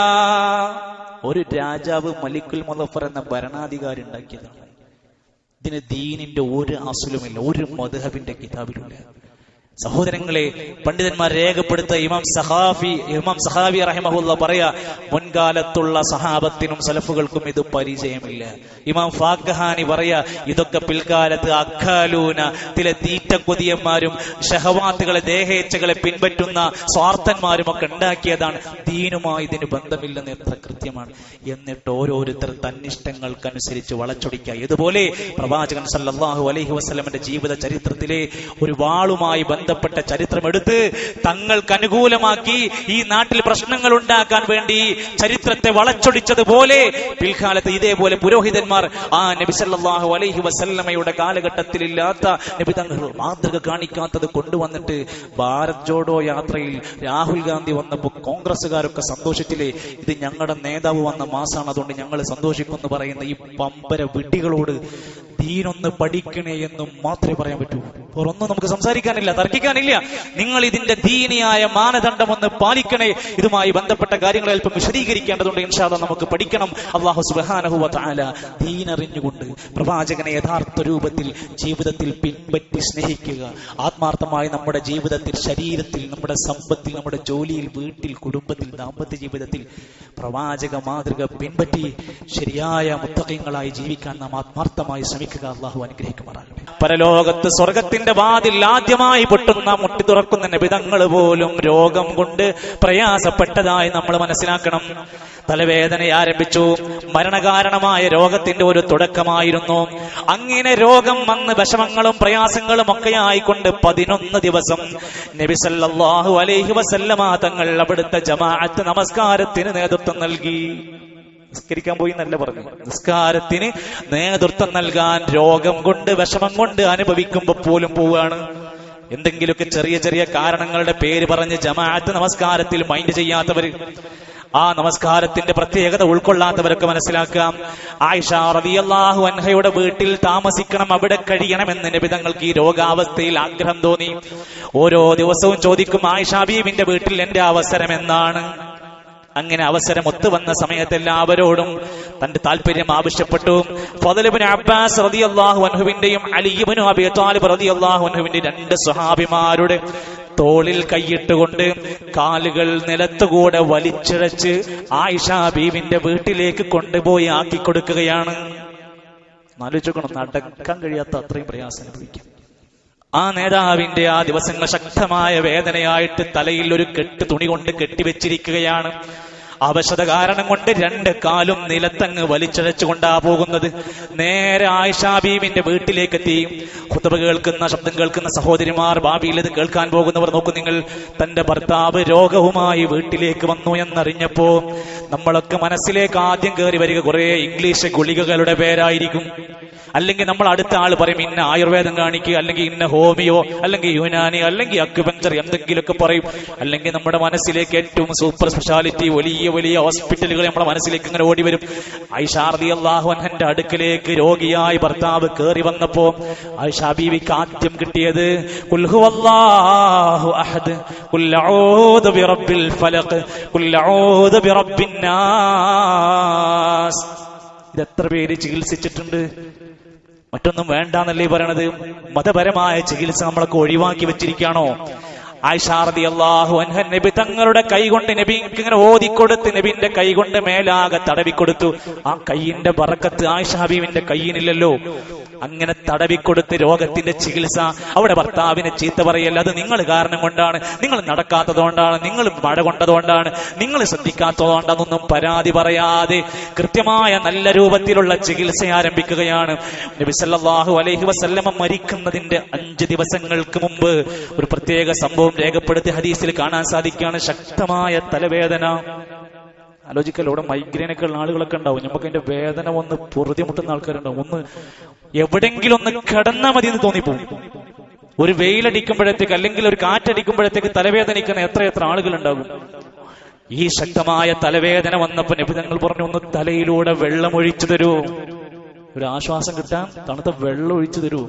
ഒരു രാജാവ് മലിക്കുൽ മുദഫർ എന്ന ഭരണാധികാരി ഉണ്ടാക്കിയതാണ്. ഇതിന് ദീനിന്റെ ഒരു അസുലുമില്ല, ഒരു മദ്ഹബിന്റെ കിതാബിലുമില്ല. സഹോദരങ്ങളെ, പണ്ഡിതന്മാർ രേഖപ്പെടുത്ത ഇമാം സഖാവി റഹിമഹുല്ലാ പറയാ, മുൻകാലത്തുള്ള സഹാബത്തിനും സലഫുകൾക്കും ഇത് പരിചയമില്ല. ഇമാം ഫാഖഹാനി പറയാ, ഇതൊക്കെ പിൽക്കാലത്ത് അഖാലൂന, ചില തീറ്റക്കൊതിയന്മാരും ഷഹവാത്തുകളെ, ദേഹേച്ഛകളെ പിൻപറ്റുന്ന സ്വാർത്ഥന്മാരും ഒക്കെ ഉണ്ടാക്കിയതാണ്. ദീനുമായി ഇതിന് ബന്ധമില്ലെന്ന് എത്ര കൃത്യമാണ്. എന്നിട്ട് ഓരോരുത്തർ തന്നിഷ്ടങ്ങൾക്കനുസരിച്ച് വളച്ചൊടിക്കുക. ഇതുപോലെ പ്രവാചകൻ സല്ലല്ലാഹു അലൈഹി വസല്ലമയുടെ ജീവിത ചരിത്രത്തിലെ ഒരു വാളുമായി ബന്ധപ്പെട്ട ചരിത്രം എടുത്ത് തങ്ങൾക്ക് അനുകൂലമാക്കി ഈ നാട്ടിൽ പ്രശ്നങ്ങൾ ഉണ്ടാക്കാൻ വേണ്ടി ചരിത്രത്തെ വളച്ചൊടിച്ചതുപോലെ പിൽക്കാലത്ത് ഇതേപോലെ പുരോഹിതന്മാർ ആ നബി സല്ലല്ലാഹു അലൈഹി വസല്ലമയുടെ കാലഘട്ടത്തിലില്ലാത്ത നബി തങ്ങൾ മാതൃക കാണിക്കാത്തത് കൊണ്ടുവന്നിട്ട് ഭാരത് ജോഡോ യാത്രയിൽ രാഹുൽ ഗാന്ധി വന്നപ്പോൾ കോൺഗ്രസ്സുകാരൊക്കെ സന്തോഷിച്ചില്ലേ? ഇത് ഞങ്ങളുടെ നേതാവ് വന്ന മാസാണ്, അതുകൊണ്ട് ഞങ്ങൾ സന്തോഷിക്കുമെന്ന് പറയുന്ന ഈ പമ്പര വിഡ്ഢികളോട് ദീനൊന്ന് പഠിക്കണേ എന്നും മാത്രമേ പറയാൻ പറ്റൂ. ഒന്നും നമുക്ക് സംസാരിക്കാനില്ല, തർക്കിക്കാനില്ല. നിങ്ങൾ ഇതിന്റെ ദീനിയായ മാനദണ്ഡം ഒന്ന് പാലിക്കണേ. ഇതുമായി ബന്ധപ്പെട്ട കാര്യങ്ങൾ അല്പം വിശദീകരിക്കേണ്ടതുണ്ട്. ഇൻഷാ അല്ലാഹ് നമുക്ക് പഠിക്കണം. അല്ലാഹു സുബ്ഹാനഹു വ തആല ദീനറിഞ്ഞുകൊണ്ട് പ്രവാചകനെ യഥാർത്ഥ രൂപത്തിൽ ജീവിതത്തിൽ പിൻപറ്റി സ്നേഹിക്കുക. ആത്മാർത്ഥമായി നമ്മുടെ ജീവിതത്തിൽ, ശരീരത്തിൽ, നമ്മുടെ സമ്പത്തിൽ, നമ്മുടെ ജോലിയിൽ, വീട്ടിൽ, കുടുംബത്തിൽ, ദാമ്പത്യ ജീവിതത്തിൽ പ്രവാചക മാതൃക പിൻപറ്റി ശരിയായ മുത്തഖീങ്ങളായി ജീവിക്കാൻ നാം ആത്മാർത്ഥമായി ശ്രമിക്കുക. അല്ലാഹു അനുഗ്രഹിക്കുമാറാകട്ടെ. പരലോകത്ത് സ്വർഗത്തിന്റെ വാതിൽ ആദ്യമായി മുട്ടി തുറക്കുന്ന നബിതങ്ങൾ പോലും രോഗം കൊണ്ട് പ്രയാസപ്പെട്ടതായി നമ്മൾ മനസ്സിലാക്കണം. തലവേദന ആരംഭിച്ചു, മരണകാരണമായ രോഗത്തിന്റെ ഒരു തുടക്കമായിരുന്നു. അങ്ങനെ രോഗം വന്ന് വിഷമങ്ങളും പ്രയാസങ്ങളും ഒക്കെ ആയിക്കൊണ്ട് 11 ദിവസം നബി സല്ലല്ലാഹു അലൈഹി വസല്ലമ തങ്ങൾ അവിടുത്തെ ജമാഅത്ത് നമസ്കാരത്തിന് നേതൃത്വം നൽകി. നിസ്കരിക്കാൻ പോയി എന്നല്ല പറഞ്ഞു, നിസ്കാരത്തിന് നേതൃത്വം നൽകാൻ രോഗം കൊണ്ട്, വിഷമം കൊണ്ട് അനുഭവിക്കുമ്പോ പോലും പോവുകയാണ്. എന്തെങ്കിലുമൊക്കെ ചെറിയ ചെറിയ കാരണങ്ങളുടെ പേര് പറഞ്ഞ് ജമാഅത്ത് നമസ്കാരത്തിൽ മൈൻഡ് ചെയ്യാത്തവര്, ആ നമസ്കാരത്തിന്റെ പ്രത്യേകത ഉൾക്കൊള്ളാത്തവരൊക്കെ മനസ്സിലാക്കാം. ആയിഷ റളിയല്ലാഹു അൻഹയുടെ വീട്ടിൽ താമസിക്കണം, അവിടെ കഴിയണമെന്ന് നബി തങ്ങൾക്ക് ഈ രോഗാവസ്ഥയിൽ ആഗ്രഹം തോന്നി. ഓരോ ദിവസവും ചോദിക്കും, ആയിഷ ബീവിന്റെ വീട്ടിൽ എന്റെ അവസരം എന്നാണ്. അങ്ങനെ അവസരം ഒത്തുവന്ന സമയത്ത് എല്ലാവരോടും തന്റെ താല്പര്യം ആവശ്യപ്പെട്ടു. ഫളൽ ഇബ്നു അബ്ബാസ് റളിയല്ലാഹു അൻഹുവിന്റെയും അലി ഇബ്നു അബീ ത്വാലിബ് റളിയല്ലാഹു അൻഹുവിന്റെ 2 സ്വഹാബിമാരുടെ തോളിൽ കൈയിട്ടുകൊണ്ട് കാലുകൾ നിലത്തുകൂടെ വലിച്ചിഴച്ച് ആയിഷ ബീവിന്റെ വീട്ടിലേക്ക് കൊണ്ടുപോയി ആക്കിക്കൊടുക്കുകയാണ്. ആലോചിക്കണം, നടക്കാൻ കഴിയാത്ത അത്രയും പ്രയാസം അനുഭവിക്കും. ആ നേതാവിന്റെ ആ ദിവസങ്ങൾ ശക്തമായ വേദനയായിട്ട് തലയിൽ ഒരു കെട്ട് തുണി കൊണ്ട് കെട്ടിവെച്ചിരിക്കുകയാണ്. അവശത കാരണം കൊണ്ട് 2 കാലും നിലത്തങ്ങ് വലിച്ചഴച്ചുകൊണ്ടാ പോകുന്നത്. നേരെ ആയിഷാ ബീവിന്റെ വീട്ടിലേക്ക് എത്തി. ഖുത്ബ കേൾക്കുന്ന, ശബ്ദം കേൾക്കുന്ന സഹോദരിമാർ, ഭാവിയിൽ ഇത് കേൾക്കാൻ പോകുന്നവർ നോക്കൂ നിങ്ങൾ, തന്റെ ഭർത്താവ് രോഗവുമായി വീട്ടിലേക്ക് വന്നു എന്നറിഞ്ഞപ്പോ നമ്മളൊക്കെ മനസ്സിലേക്ക് ആദ്യം കയറി വരിക കുറെ ഇംഗ്ലീഷ് ഗുളികകളുടെ പേരായിരിക്കും. അല്ലെങ്കിൽ നമ്മൾ അടുത്ത ആൾ പറയും ഇന്ന ആയുർവേദം കാണിക്കുക, അല്ലെങ്കിൽ ഇന്ന ഹോമിയോ, അല്ലെങ്കിൽ യുനാനി, അല്ലെങ്കിൽ അക്യുപഞ്ചർ, എന്തെങ്കിലുമൊക്കെ പറയും. അല്ലെങ്കിൽ നമ്മുടെ മനസ്സിലേക്ക് ഏറ്റവും സൂപ്പർ സ്പെഷ്യാലിറ്റി വലിയ വലിയ ഹോസ്പിറ്റലുകൾ നമ്മുടെ മനസ്സിലേക്ക് ഇങ്ങനെ ഓടി വരും. ആയിഷാ റളിയല്ലാഹു അൻഹന്റെ അടുക്കലേക്ക് രോഗിയായി ഭർത്താവ് കയറി വന്നപ്പോ ആയിഷാ ബീവിക്ക് ആദ്യം കിട്ടിയത് ഖുൽ ഹുവല്ലാഹു അഹദ്, ഖുൽ അഊദു ബിറബ്ബിൽ ഫലഖ്, ഖുൽ അഊദു ബിറബ്ബിൻ നാസ്. ഇതെത്ര പേര് ചികിത്സിച്ചിട്ടുണ്ട്? മറ്റൊന്നും വേണ്ടാന്നല്ലേ പറയണത്? മതപരമായ ചികിത്സ നമ്മളൊക്കെ ഒഴിവാക്കി വെച്ചിരിക്കുകയാണോ? ആയിഷാ റളിയല്ലാഹു അൻഹ നബി തങ്ങളുടെ കൈകൊണ്ട് നബിക്ക് ഇങ്ങനെ ഓതിക്കൊടുത്ത് നബിന്റെ കൈകൊണ്ട് മേലാകെ തടവിക്കൊടുത്തു. ആ കൈയിന്റെ ബറക്കത്ത് ആയിഷാ ബീവിന്റെ കൈയിനില്ലല്ലോ. അങ്ങനെ തടവിക്കൊടുത്ത് രോഗത്തിന്റെ ചികിത്സ. അവിടെ ഭർത്താവിനെ ചീത്ത പറയല്ല, അത് നിങ്ങൾ കാരണം കൊണ്ടാണ്, നിങ്ങൾ നടക്കാത്തതുകൊണ്ടാണ്, നിങ്ങൾ മഴ കൊണ്ടതുകൊണ്ടാണ്, നിങ്ങൾ ശ്രദ്ധിക്കാത്തതുകൊണ്ടാണെന്നൊന്നും പരാതി പറയാതെ കൃത്യമായ നല്ല രൂപത്തിലുള്ള ചികിത്സ ആരംഭിക്കുകയാണ്. നബി സല്ലല്ലാഹു അലൈഹി വസല്ലമ മരിക്കുന്നതിന്റെ 5 ദിവസങ്ങൾക്ക് മുമ്പ് ഒരു പ്രത്യേക സംഭവം രേഖപ്പെടുത്തി ഹദീസിൽ കാണാൻ സാധിക്കുകയാണ്. ശക്തമായ തലവേദന. ആലോചിക്കല്ലോ, ഇവിടെ മൈഗ്രെയിനൊക്കെ ഉള്ള ആളുകളൊക്കെ ഉണ്ടാവും. നമുക്ക് അതിന്റെ വേദന ഒന്ന് പൊറുതിമുട്ടുന്ന ആൾക്കാരുണ്ടാവും. ഒന്ന് എവിടെങ്കിലും ഒന്ന് കിടന്നാൽ മതി എന്ന് തോന്നിപ്പോവും. ഒരു വെയിലടിക്കുമ്പോഴത്തേക്ക് അല്ലെങ്കിൽ ഒരു കാറ്റടിക്കുമ്പോഴത്തേക്ക് തലവേദനിക്കുന്ന എത്ര ആളുകൾ ഉണ്ടാകും. ഈ ശക്തമായ തലവേദന വന്നപ്പോ നബി തങ്ങൾ പറഞ്ഞു, ഒന്ന് തലയിലൂടെ വെള്ളം ഒഴിച്ചു തരൂ, ഒരു ആശ്വാസം കിട്ടാൻ തണുത്ത വെള്ളം ഒഴിച്ചു തരൂ.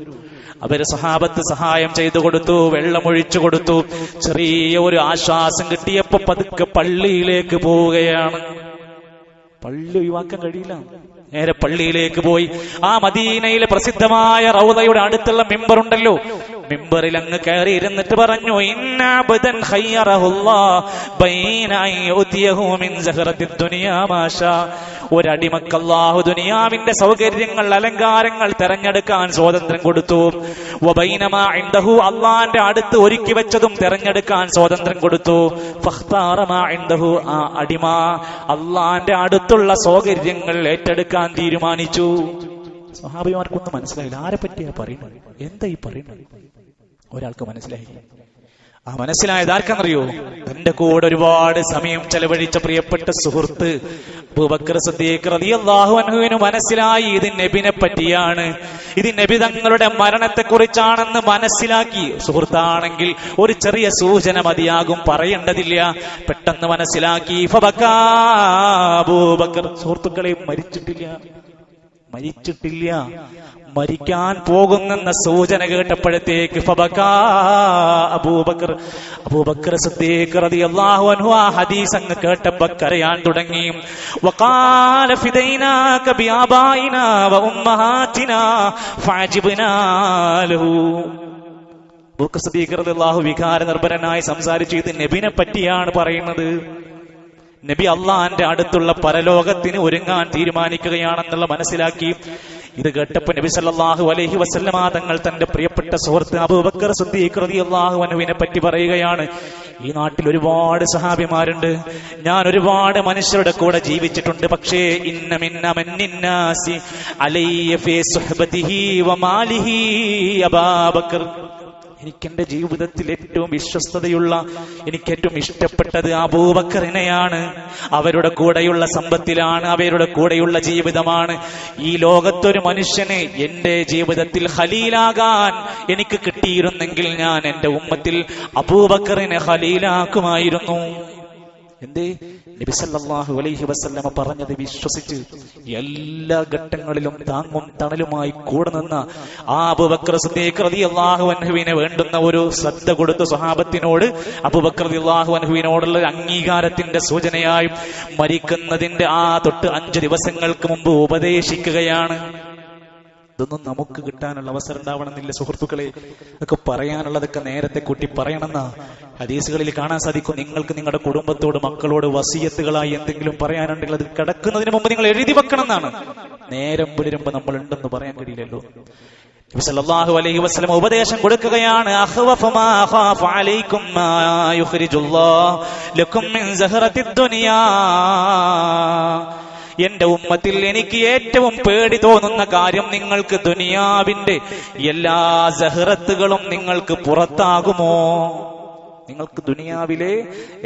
അവര് സഹാബത്ത് സഹായം ചെയ്തു കൊടുത്തു, വെള്ളം ഒഴിച്ചു കൊടുത്തു. ചെറിയ ഒരു ആശ്വാസം കിട്ടിയപ്പോ പതുക്കെ പള്ളിയിലേക്ക് പോവുകയാണ്. പള്ളി ഒഴിവാക്കാൻ കഴിയില്ല. നേരെ പള്ളിയിലേക്ക് പോയി. ആ മദീനയിലെ പ്രസിദ്ധമായ റൗദയുടെ അടുത്തുള്ള മിമ്പർ ഉണ്ടല്ലോ, മിമ്പറിൽ അങ്ങ് കയറി ഇരുന്നിട്ട് പറഞ്ഞു, ഇന്നഅബ്ദൻ ഖയ്യറഹുല്ലാഹ് ബൈന യുതിയഹു മിൻ സഹറത്തിദ് ദുനിയാ മാഷാ. ഒരടിമക്ക് അല്ലാഹു ദുനിയാവിന്റെ സൗകര്യങ്ങൾ, അലങ്കാരങ്ങൾ തെരഞ്ഞെടുക്കാൻ സ്വാതന്ത്ര്യം കൊടുത്തു. വബൈനമാ ഇൻദഹു, അല്ലാഹുവിന്റെ അടുത്ത് ഒരുക്കി വെച്ചതും തെരഞ്ഞെടുക്കാൻ സ്വാതന്ത്ര്യം കൊടുത്തു. ഫഖ്താറ മാ ഇൻദഹു, ആ അടിമ അല്ലാഹുവിന്റെ അടുത്തുള്ള സൗകര്യങ്ങൾ ഏറ്റെടുക്കാൻ തീരുമാനിച്ചു. സ്വഹാബിമാർക്കൊന്നും മനസ്സിലായില്ല, ആരെ പറ്റിയാ പറയുന്നത്, എന്താ ഈ പറയുന്നത്? ഒരാൾക്ക് മനസ്സിലായി. ആ മനസ്സിലായത് ആർക്കെന്നറിയോ? തന്റെ കൂടെ ഒരുപാട് സമയം ചെലവഴിച്ച പ്രിയപ്പെട്ട സുഹൃത്ത് അബൂബക്കർ സിദ്ദീഖ് റളിയല്ലാഹു അൻഹുവിന് മനസ്സിലായി ഇത് നബിനെ പറ്റിയാണ്, ഇത് നബി തങ്ങളുടെ മരണത്തെക്കുറിച്ചാണെന്ന് മനസ്സിലാക്കി. സുഹൃത്താണെങ്കിൽ ഒരു ചെറിയ സൂചന മതിയാകും, പറയേണ്ടതില്ല. പെട്ടെന്ന് മനസ്സിലാക്കി. ഫബക്കാ അബൂബക്കർ. സുഹൃത്തുക്കളെ, മരിച്ചിട്ടില്ല, മരിക്കാൻ പോകുന്നെന്ന സൂചന കേട്ടപ്പോഴത്തേക്ക് ഫബക്കാ അബൂബക്കർ സിദ്ദീഖ് റളിയല്ലാഹു അൻഹു ആ ഹദീസ് അങ്ങ് കേട്ടപ്പോൾ കരയാൻ തുടങ്ങി. വഖാല ഫിദൈനാക ബിആബായിനാ വഉമ്മഹാതിനാ ഫഅജിബ്നാ ലഹു. അബൂബക്കർ സിദ്ദീഖ് റളിയല്ലാഹു വികാര നിർഭരനായി സംസാരിച്ചു. ഇത് നബിനെ പറ്റിയാണ് പറയുന്നത്. നബി അള്ളാന്റെ അടുത്തുള്ള പരലോകത്തിന് ഒരുങ്ങാൻ തീരുമാനിക്കുകയാണെന്നുള്ള മനസ്സിലാക്കി. ഇത് കേട്ടപ്പോ നബി സല്ലല്ലാഹു അലൈഹി വസല്ലമ തങ്ങൾ തന്റെ പ്രിയപ്പെട്ട സുഹൃത്ത് അബൂബക്കർ സിദ്ദീഖ് റളിയല്ലാഹു അൻഹുവിനെ പറ്റി പറയുകയാണ്. ഈ നാട്ടിൽ ഒരുപാട് സഹാബിമാരുണ്ട്, ഞാൻ ഒരുപാട് മനുഷ്യരുടെ കൂടെ ജീവിച്ചിട്ടുണ്ട്. പക്ഷേ ഇന്ന മിന്ന മന്നിന്നാസി അലയ്യ ഫീ സുഹ്ബതിഹി വമാലിഹി അബൂബക്കർ. എനിക്കെന്റെ ജീവിതത്തിൽ ഏറ്റവും വിശ്വസ്തതയുള്ള, എനിക്ക് ഏറ്റവും ഇഷ്ടപ്പെട്ടത് അബൂബക്കറിനെയാണ്. അവരുടെ കൂടെയുള്ള സമ്പത്തിലാണ്, അവരുടെ കൂടെയുള്ള ജീവിതമാണ്. ഈ ലോകത്തൊരു മനുഷ്യന് എന്റെ ജീവിതത്തിൽ ഖലീലാകാൻ എനിക്ക് കിട്ടിയിരുന്നെങ്കിൽ ഞാൻ എന്റെ ഉമ്മത്തിൽ അബൂബക്കറിനെ ഖലീലാക്കുമായിരുന്നു. എന്തേ? നബി സല്ലല്ലാഹു അലൈഹി വസല്ലമ പറഞ്ഞത് വിശ്വസിച്ച് എല്ലാ ഘട്ടങ്ങളിലും താങ്ങും തണലുമായി കൂടെ നിന്ന ആ അബൂബക്കർ സിദ്ദീഖ് റളിയല്ലാഹു അൻഹുവിനെ വേണ്ടുന്ന ഒരു ശ്രദ്ധ കൊടുത്ത സ്വഹാബത്തിനോട് അബൂബക്കർ റളിയല്ലാഹു അൻഹുവിനോടുള്ള അംഗീകാരത്തിന്റെ സൂചനയായി മരിക്കുന്നതിന്റെ ആ തൊട്ട് 5 ദിവസങ്ങൾക്ക് മുമ്പ് ഉപദേശിക്കുകയാണ്. ഇതൊന്നും നമുക്ക് കിട്ടാനുള്ള അവസരം ഉണ്ടാവണമെന്നില്ല സുഹൃത്തുക്കളെ. അതൊക്കെ പറയാനുള്ളതൊക്കെ നേരത്തെ കൂട്ടി പറയണമെന്നാ ഹദീസുകളിൽ കാണാൻ സാധിക്കും. നിങ്ങൾക്ക് നിങ്ങളുടെ കുടുംബത്തോട്, മക്കളോട് വസിയത്തുകളായി എന്തെങ്കിലും പറയാനുണ്ടെങ്കിൽ അത് കിടക്കുന്നതിന് മുമ്പ് നിങ്ങൾ എഴുതി വെക്കണം എന്നാണ്. നേരം പുലരുമ്പോ നമ്മൾ ഉണ്ടെന്ന് പറയാൻ കഴിയില്ലല്ലോ. നബി സല്ലല്ലാഹു അലൈഹി വസല്ലം ഉപദേശം കൊടുക്കുകയാണ്, അഖ്വഫു മാ അഖാഫു അലൈക്കും മാ യുഖ്രിജുല്ലാഹു ലക്കും മിൻ സഹറത്തിദ് ദുനിയാ. എന്റെ ഉമ്മത്തിൽ എനിക്ക് ഏറ്റവും പേടി തോന്നുന്ന കാര്യം നിങ്ങൾക്ക് ദുനിയാവിന്റെ എല്ലാ സഹറത്തുകളും നിങ്ങൾക്ക് പുറത്താകുമോ? നിങ്ങൾക്ക് ദുനിയാവിലെ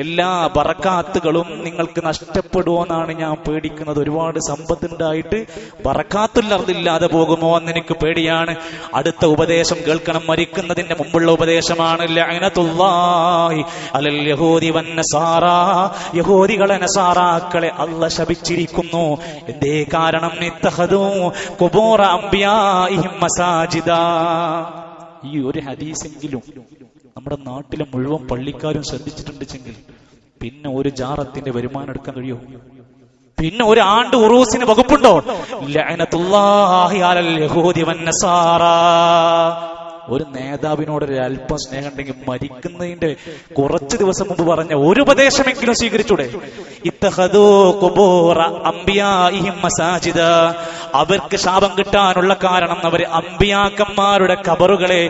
എല്ലാ ബറക്കാത്തുകളും നിങ്ങൾക്ക് നഷ്ടപ്പെടുമോന്നാണ് ഞാൻ പേടിക്കുന്നത്. ഒരുപാട് സമ്പത്തുണ്ടായിട്ട് ബറക്കാത്തുള്ളതില്ലാതെ പോകുമോ എന്ന് എനിക്ക് പേടിയാണ്. അടുത്ത ഉപദേശം കേൾക്കണം, മരിക്കുന്നതിന്റെ മുമ്പുള്ള ഉപദേശമാണ്. ലഅനത്തുല്ലാഹി അലൽ യഹൂദി വന്നസാറാ. യഹൂദികളെ നസാറാക്കളെ അല്ലാഹ് ശപിച്ചിരിക്കുന്നു. എന്തേ കാരണം? ഇത്തഖദൂ ഖുബൂറ അംബിയാഇഹിം മസാജിദാ. ഈ ഒരു ഹദീസെങ്കിലും നമ്മുടെ നാട്ടിലെ മുഴുവൻ പള്ളിക്കാരും ശ്രദ്ധിച്ചിട്ടുണ്ടെങ്കിൽ പിന്നെ ഒരു ജാറത്തിന്റെ വരുമാനം എടുക്കാൻ കഴിയോ? പിന്നെ ഒരു ആണ്ട് ഉറൂസിന് വകുപ്പുണ്ടോ? ലഅനത്തുല്ലാഹി അലൽ യഹൂദി വന്നസാറാ. ഒരു നേതാവിനോട് ഒരു അല്പം സ്നേഹം ഉണ്ടെങ്കിൽ മരിക്കുന്നതിന്റെ കുറച്ച് ദിവസം മുമ്പ് പറഞ്ഞ ഒരു ഉപദേശമെങ്കിലും സ്വീകരിച്ചൂടെ? ഇത്തഖദൂ ഖുബൂറ അംബിയാഇഹിം മസാജിദ. അവർക്ക് ശാപം കിട്ടാനുള്ള കാരണം അവർ അമ്പിയാക്കന്മാരുടെ ഖബറുകളെ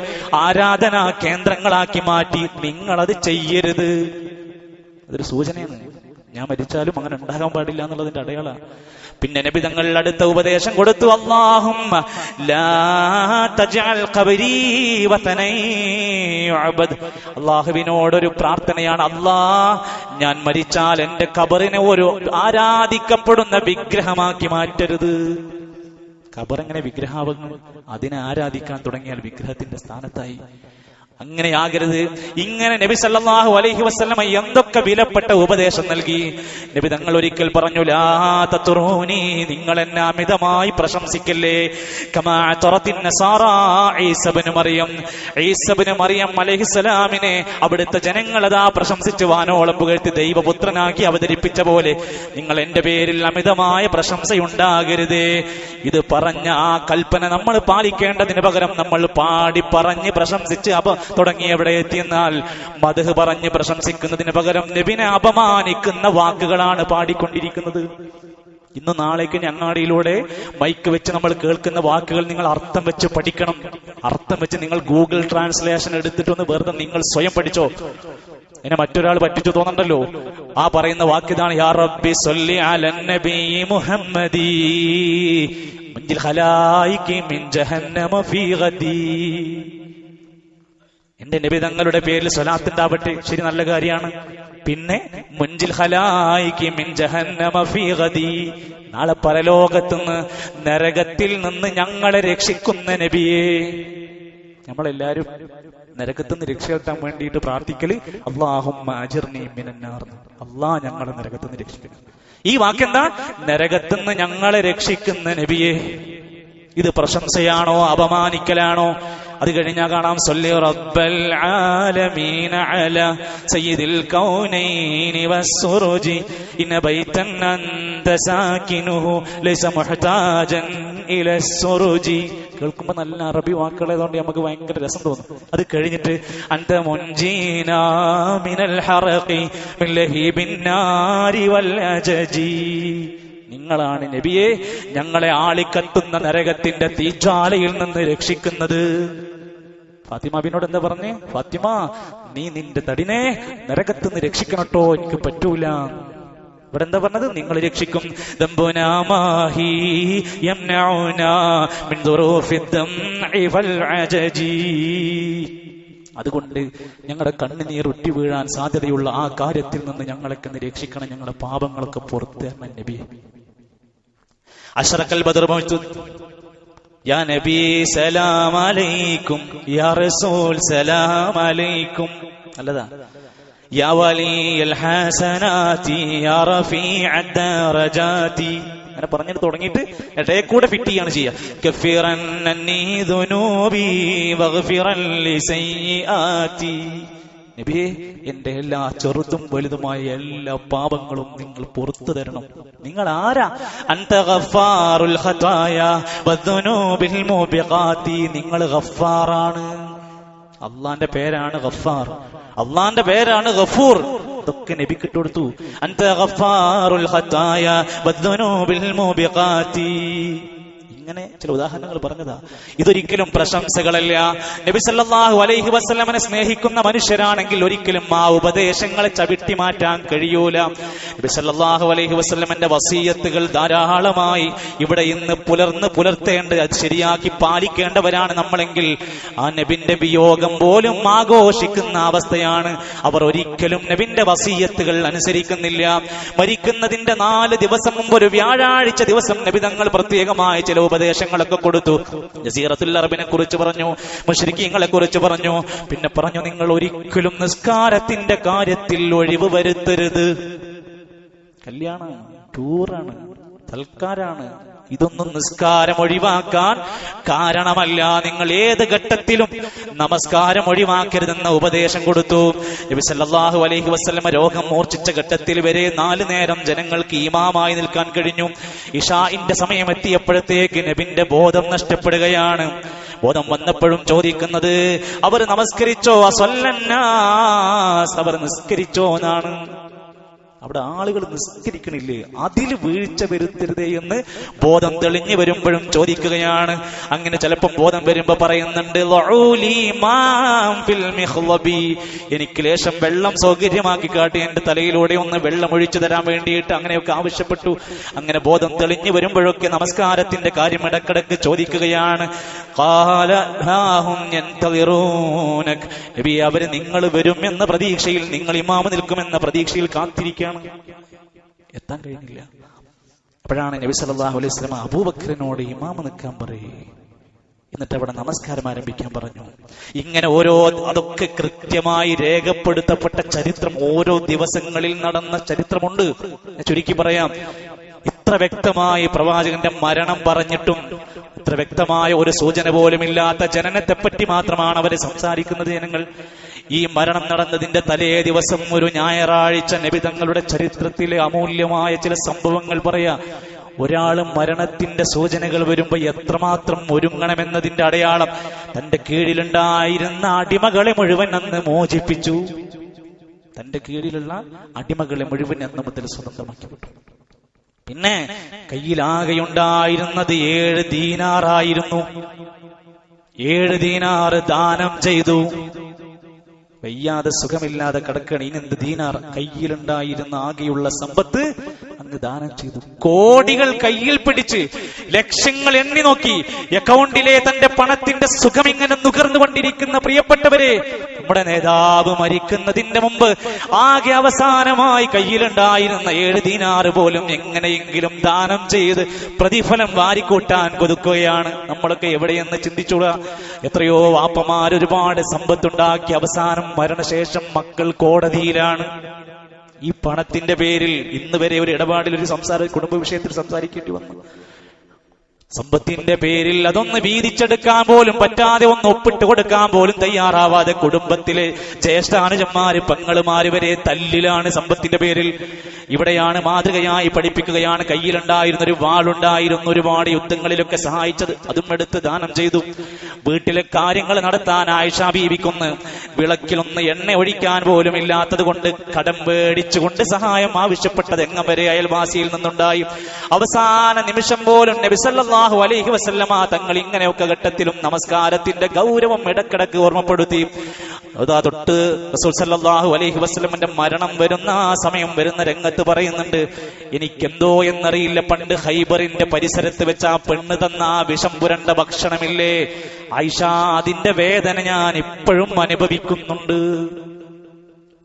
ആരാധനാ കേന്ദ്രങ്ങളാക്കി മാറ്റി. നിങ്ങളത് ചെയ്യരുത്. അതൊരു സൂചനയാണ്. ഞാൻ മരിച്ചാലും അങ്ങനെ ഉണ്ടാകാൻ പാടില്ല എന്നുള്ളതിന്റെ അടയാളമാണ്. പിന്നെ നബി തങ്ങൾ അടുത്ത ഉപദേശം കൊടുത്തു, അല്ലാഹുമ്മ ലാ തജ്അൽ ഖബരീ വതനൈ യുഅബദ്. അല്ലാഹുവിനോടൊരു പ്രാർത്ഥനയാണ്, അല്ലാഹ് ഞാൻ മരിച്ചാൽ എന്റെ ഖബറിനെ ഒരു ആരാധിക്കപ്പെടുന്ന വിഗ്രഹമാക്കി മാറ്റരുത്. ഖബർ എങ്ങനെ വിഗ്രഹാവുന്നു? അതിനെ ആരാധിക്കാൻ തുടങ്ങിയാൽ വിഗ്രഹത്തിന്റെ സ്ഥാനത്തായി. അങ്ങനെയാകരുത്. ഇങ്ങനെ നബി സല്ലല്ലാഹു അലൈഹി വസല്ലം എന്തൊക്കെ വിലപ്പെട്ട ഉപദേശം നൽകി. നബി തങ്ങൾ ഒരിക്കൽ പറഞ്ഞു, ലാ തത്റൂനി, നിങ്ങൾ എന്നെ അമിതമായി പ്രശംസിക്കല്ലേ. കമാ തറത്തിൻ നസാറാ ഈസ ഇബ്നു മറിയം. ഈസ ഇബ്നു മറിയം അലൈഹിസ്സലാമിനെ അവിടുത്തെ ജനങ്ങൾ അതാ പ്രശംസിച്ച് വാനോളം പുകഴ്ത്തി ദൈവപുത്രനാക്കി അവതരിപ്പിച്ച പോലെ നിങ്ങൾ എന്റെ പേരിൽ അമിതമായ പ്രശംസയുണ്ടാകരുതേ. ഇത് പറഞ്ഞ ആ കൽപ്പന നമ്മൾ പാലിക്കേണ്ടതിന് പകരം നമ്മൾ പാടി പറഞ്ഞ് പ്രശംസിച്ച് തുടങ്ങി എവിടെ എത്തിയെന്നാൽ മദ്ഹ് പറഞ്ഞ് പ്രശംസിക്കുന്നതിന് പകരം നബിനെ അപമാനിക്കുന്ന വാക്കുകളാണ് പാടിക്കൊണ്ടിരിക്കുന്നത്. ഇന്ന് നാളേക്ക് അങ്ങാടിയിലൂടെ മൈക്ക് വെച്ച് നമ്മൾ കേൾക്കുന്ന വാക്കുകൾ നിങ്ങൾ അർത്ഥം വെച്ച് പഠിക്കണം. അർത്ഥം വെച്ച് നിങ്ങൾ ഗൂഗിൾ ട്രാൻസ്ലേഷൻ എടുത്തിട്ടൊന്ന് വെറുതെ നിങ്ങൾ സ്വയം പഠിച്ചോ. എന്നെ മറ്റൊരാൾ പറ്റിച്ചു തോന്നണ്ടല്ലോ. ആ പറയുന്ന വാക്കിതാണ്, യാ റബ്ബി സ്വല്ലി അലൻ നബി മുഹമ്മദി മിൻജിൽ ഖലായികി മിൻ ജഹന്നമ ഫീ ഗദി. എന്റെ നബി തങ്ങളുടെ പേരിൽ സ്വലാത്തുണ്ടാവട്ടെ. ശരി, നല്ല കാര്യമാണ്. പിന്നെ മുൻജിൽ ഖലായികി മിൻ ജഹന്നമ ഫീ ഗദി. നാളെ പരലോകത്തുനിന്ന് നരകത്തിൽ നിന്ന് ഞങ്ങളെ രക്ഷിക്കുന്ന നബിയേ. നമ്മളെല്ലാരും നരകത്തുനിന്ന് രക്ഷ കിട്ടാൻ വേണ്ടിയിട്ട് പ്രാർത്ഥിക്കല് അല്ലാഹുമ്മ അജിർനി മിനന്നാർ. അല്ലാഹ് ഞങ്ങളെ നരകത്തുനിന്ന് രക്ഷിക്കണം. ഈ വാക്കെന്താ? നരകത്തുനിന്ന് ഞങ്ങളെ രക്ഷിക്കുന്ന നബിയേ. ഇത് പ്രശംസയാണോ അപമാനിക്കലാണോ? അത് കഴിഞ്ഞാൽ കാണാം, സല്ലി റബ്ബൽ ആലമീന അലാ സയ്യിദിൽ കൗനൈനി വസ്സുറുജി ഇന്ന ബൈതൻ അൻത സാകിനുഹു ലൈസ മുഹ്താജൻ ഇലസ്സുറുജി. കേൾക്കുമ്പോ നല്ല അറബി വാക്കുകളായതുകൊണ്ട് നമുക്ക് ഭയങ്കര രസം തോന്നും. അത് കഴിഞ്ഞിട്ട് അൻത മുൻജീനാ മിനൽ ഹറഖി മിൻ ലഹീബിൻ നാരി വൽ അജജി. നിങ്ങളാണ് നബിയെ ഞങ്ങളെ ആളിക്കത്തുന്ന നരകത്തിന്റെ തീജ്വാലയിൽ നിന്ന് രക്ഷിക്കുന്നത്. ഫാത്തിമ ബിനോട് എന്താ പറഞ്ഞേ? ഫാത്തിമ, നീ നിന്റെ തടിനെ നരകത്തുനിന്ന് രക്ഷിക്കണട്ടോ, എനിക്ക് പറ്റൂല. ഇവിടെ എന്താ പറഞ്ഞത്? നിങ്ങൾ രക്ഷിക്കും. അതുകൊണ്ട് ഞങ്ങളുടെ കണ്ണുനീർ ഉറ്റി വീഴാൻ സാധ്യതയുള്ള ആ കാര്യത്തിൽ നിന്ന് ഞങ്ങളൊക്കെ രക്ഷിക്കണം. ഞങ്ങളുടെ പാപങ്ങളൊക്കെ പുറത്തു തരണം നബി. അശ്റഖൽ ബദർ മൗജൂദ്. യാ നബി സലാം അലൈക്കും, യാ റസൂൽ സലാം അലൈക്കും. നല്ലതാ. യാ വലിയൽ ഹസനാതി യാ റഫീഅദ് ദറജാതി. അങ്ങനെ പറഞ്ഞിട്ട് തുടങ്ങിയിട്ട് ഇടയെ കൂടെ ഫിറ്റ് ചെയ്യാണ് ചെയ്യുക. കഫിറൻ അന്നി ദുനൂബി വഗ്ഫിറൻ ലിസയ്യാതി. നബിയേ, എന്റെ എല്ലാ ചെറുതും വലുതുമായ എല്ലാ പാപങ്ങളും നിങ്ങൾ പുറത്തു തരണം. നിങ്ങൾ ആരാ? അൻത ഗഫാറുൽ ഖതായ വദ്ദുനൂബിൽ മുബിഖാതി. നിങ്ങൾ ഗഫാറാണ്. അള്ളാന്റെ പേരാണ് ഗഫാർ, അള്ളാന്റെ പേരാണ് ഗഫൂർ. ഇതൊക്കെ നബിക്ക് ഇട്ടുകൊടുത്തു. അൻത ഗഫാറുൽ ഖതായ വദ്ദുനൂബിൽ മുബിഖാതി. ഇങ്ങനെ ചില ഉദാഹരണങ്ങൾ പറഞ്ഞതാ. ഇതൊരിക്കലും പ്രശംസകളല്ല. നബി സല്ലല്ലാഹു അലൈഹി വസല്ലമനെ സ്നേഹിക്കുന്ന മനുഷ്യരാണെങ്കിൽ ഒരിക്കലും ആ ഉപദേശങ്ങളെ ചവിട്ടി മാറ്റാൻ കഴിയൂല. നബി സല്ലല്ലാഹു അലൈഹി വസല്ലമന്റെ വസിയത്തുകൾ ധാരാളമായി ഇവിടെ ഇന്ന് പുലർത്തേണ്ട, അത് ശരിയാക്കി പാലിക്കേണ്ടവരാണ് നമ്മളെങ്കിൽ ആ നബിന്റെ വിയോഗം പോലും ആഘോഷിക്കുന്ന അവസ്ഥയാണ്. അവർ ഒരിക്കലും നബിന്റെ വസിയത്തുകൾ അനുസരിക്കുന്നില്ല. മരിക്കുന്നതിന്റെ 4 ദിവസം മുമ്പ് ഒരു വ്യാഴാഴ്ച ദിവസം നബി തങ്ങൾ പ്രത്യേകമായ ചില ഉപദേശങ്ങളൊക്കെ കൊടുത്തു. ജസീറത്തുൽ അറബിനെ കുറിച്ച് പറഞ്ഞു, മുശ്രിക്കീങ്ങളെ കുറിച്ച് പറഞ്ഞു. പിന്നെ പറഞ്ഞു, നിങ്ങൾ ഒരിക്കലും നിസ്കാരത്തിന്റെ കാര്യത്തിൽ ഒഴിവ് വരുത്തരുത്. കല്യാണമാണ്, ടൂറാണ്, സൽക്കാരാണ്, ഇതൊന്നും നിസ്കാരം ഒഴിവാക്കാൻ കാരണമല്ല. നിങ്ങൾ ഏത് ഘട്ടത്തിലും നമസ്കാരം ഒഴിവാക്കരുതെന്ന ഉപദേശം കൊടുത്തു. നബി സല്ലല്ലാഹു അലൈഹി വസല്ലമ രോഗം മൂർച്ഛിച്ച ഘട്ടത്തിൽ വരെ 4 നേരം ജനങ്ങൾക്ക് ഇമാമായി നിൽക്കാൻ കഴിഞ്ഞു. ഇശാഇന്റെ സമയം എത്തിയപ്പോഴത്തേക്ക് നബിന്റെ ബോധം നഷ്ടപ്പെടുകയാണ്. ബോധം വന്നപ്പോഴും ചോദിക്കുന്നത്, അവർ നമസ്കരിച്ചോ? അസ്വല്ലന്നാസ്, അവർ നിസ്കരിച്ചോ എന്നാണ്. അവിടെ ആളുകൾ നിസ്കരിക്കണില്ലേ, അതിൽ വീഴ്ച വരുത്തരുതേ എന്ന് ബോധം തെളിഞ്ഞു വരുമ്പോഴും ചോദിക്കുകയാണ്. അങ്ങനെ ചിലപ്പം ബോധം വരുമ്പോ പറയുന്നുണ്ട്, എനിക്ക് ലേശം വെള്ളം സൗകര്യമാക്കി കാട്ടി, എന്റെ തലയിലൂടെ ഒന്ന് വെള്ളം ഒഴിച്ചു തരാൻ വേണ്ടിയിട്ട് അങ്ങനെയൊക്കെ ആവശ്യപ്പെട്ടു. അങ്ങനെ ബോധം തെളിഞ്ഞു വരുമ്പോഴൊക്കെ നമസ്കാരത്തിന്റെ കാര്യം ഇടക്കിടക്ക് ചോദിക്കുകയാണ്. അവര് നിങ്ങൾ വരും എന്ന പ്രതീക്ഷയിൽ, നിങ്ങൾ ഇമാമ് നിൽക്കുമെന്ന പ്രതീക്ഷയിൽ കാത്തിരിക്കുകയാണ്. എത്താൻ കഴിഞ്ഞില്ല. അപ്പോഴാണ് നബി സല്ലല്ലാഹു അലൈഹി വസല്ലം അബൂബക്കറിനോട് ഇമാമ് നിൽക്കാൻ പറയേ, എന്നിട്ട് അവിടെ നമസ്കാരം ആരംഭിക്കാൻ പറഞ്ഞു. ഇങ്ങനെ അതൊക്കെ കൃത്യമായി രേഖപ്പെടുത്തപ്പെട്ട ചരിത്രം, ഓരോ ദിവസങ്ങളിൽ നടന്ന ചരിത്രമുണ്ട്. ചുരുക്കി പറയാം, ഇത്ര വ്യക്തമായി പ്രവാചകന്റെ മരണം പറഞ്ഞിട്ടും ഇത്ര വ്യക്തമായ ഒരു സൂചന പോലും ഇല്ലാത്ത ജനനത്തെപ്പറ്റി മാത്രമാണ് അവര് സംസാരിക്കുന്നത്. ജനങ്ങൾ ഈ മരണം നടന്നതിന്റെ തലേ ദിവസം ഒരു ഞായറാഴ്ച നബി തങ്ങളുടെ ചരിത്രത്തിലെ അമൂല്യമായ ചില സംഭവങ്ങൾ പറയാ. ഒരാള് മരണത്തിന്റെ സൂചനകൾ വരുമ്പോ എത്രമാത്രം ഒരുങ്ങണമെന്നതിന്റെ അടയാളം, തന്റെ കീഴിലുണ്ടായിരുന്ന അടിമകളെ മുഴുവൻ അന്ന് മോചിപ്പിച്ചു. തന്റെ കീഴിലുള്ള അടിമകളെ മുഴുവൻ അന്ന് മുതൽ സ്വതന്ത്രമാക്കിപ്പെട്ടു. പിന്നെ കയ്യിലാകെയുണ്ടായിരുന്നത് 7 ദീനാറായിരുന്നു. 7 ദീനാറ് ദാനം ചെയ്തു. വയ്യാതെ സുഖമില്ലാതെ കിടക്കണ, ഇനെന്ത് ദീനാർ? കയ്യിലുണ്ടായിരുന്ന ആകെയുള്ള സമ്പത്ത് അങ്ങ് ദാനം ചെയ്തു. കോടികൾ കയ്യിൽ പിടിച്ച് ലക്ഷങ്ങൾ എണ്ണി നോക്കി, അക്കൗണ്ടിലെ തന്റെ പണത്തിന്റെ സുഖം ഇങ്ങനെ നുകർന്നുകൊണ്ടിരിക്കുന്ന പ്രിയപ്പെട്ടവരെ, നമ്മുടെ നേതാവ് മരിക്കുന്നതിന്റെ മുമ്പ് ആകെ അവസാനമായി കയ്യിലുണ്ടായിരുന്ന 7 ദീനാറ് പോലും എങ്ങനെയെങ്കിലും ദാനം ചെയ്ത് പ്രതിഫലം വാരിക്കൂട്ടാൻ കൊതുക്കുകയാണ്. നമ്മളൊക്കെ എവിടെയെന്ന് ചിന്തിച്ചുകൂടാ. എത്രയോ വാപ്പമാർ ഒരുപാട് സമ്പത്തുണ്ടാക്കി അവസാനം മരണശേഷം മക്കൾ കോടതിയിലാണ്. ഈ പണത്തിന്റെ പേരിൽ ഇന്ന് വരെ ഒരു ഇടപാടിൽ ഒരു കുടുംബ വിഷയത്തിൽ സംസാരിക്കേണ്ടി വന്നു. സമ്പത്തിന്റെ പേരിൽ അതൊന്ന് വീതിച്ചെടുക്കാൻ പോലും പറ്റാതെ, ഒന്ന് ഒപ്പിട്ട് കൊടുക്കാൻ പോലും തയ്യാറാവാതെ കുടുംബത്തിലെ ജ്യേഷ്ഠാനുജന്മാര് പെങ്ങളുമാര് വരെ തല്ലിലാണ് സമ്പത്തിന്റെ പേരിൽ. ഇവിടെയാണ് മാതൃകയായി പഠിപ്പിക്കുകയാണ്. കയ്യിലുണ്ടായിരുന്ന ഒരു വാളുണ്ടായിരുന്നു, ഒരുപാട് യുദ്ധങ്ങളിലൊക്കെ സഹായിച്ചത്, അതും എടുത്ത് ദാനം ചെയ്തു. വീട്ടിലെ കാര്യങ്ങൾ നടത്താൻ ആയിഷ ബീവിക്കൊന്ന് വിളക്കിലൊന്ന് എണ്ണ ഒഴിക്കാൻ പോലും ഇല്ലാത്തത് കൊണ്ട് കടം മേടിച്ചുകൊണ്ട് സഹായം ആവശ്യപ്പെട്ടത് എങ്ങം വരെ അയൽവാസിയിൽ നിന്നുണ്ടായി. അവസാന നിമിഷം പോലും നബി സല്ലല്ലാഹു അലൈഹി വസല്ലമ തങ്ങൾ ഇങ്ങനെയൊക്കെ ഘട്ടത്തിലും നമസ്കാരത്തിന്റെ ഗൗരവം ഇടക്കിടക്ക് ഓർമ്മപ്പെടുത്തി. അതാ തൊട്ട് റസൂൽ സല്ലല്ലാഹു അലൈഹി വസല്ലമന്റെ മരണം വരുന്ന ആ സമയം വരുന്ന രംഗത്ത് പറയുന്നുണ്ട്, എനിക്കെന്തോ എന്നറിയില്ല, പണ്ട് ഹൈബറിന്റെ പരിസരത്ത് വെച്ച് ആ പെണ്ണ് തന്ന ആ വിഷം പുരണ്ട ഭക്ഷണമില്ലേ ആയിഷ, അതിന്റെ വേദന ഞാൻ ഇപ്പോഴും അനുഭവിക്കുന്നുണ്ട്.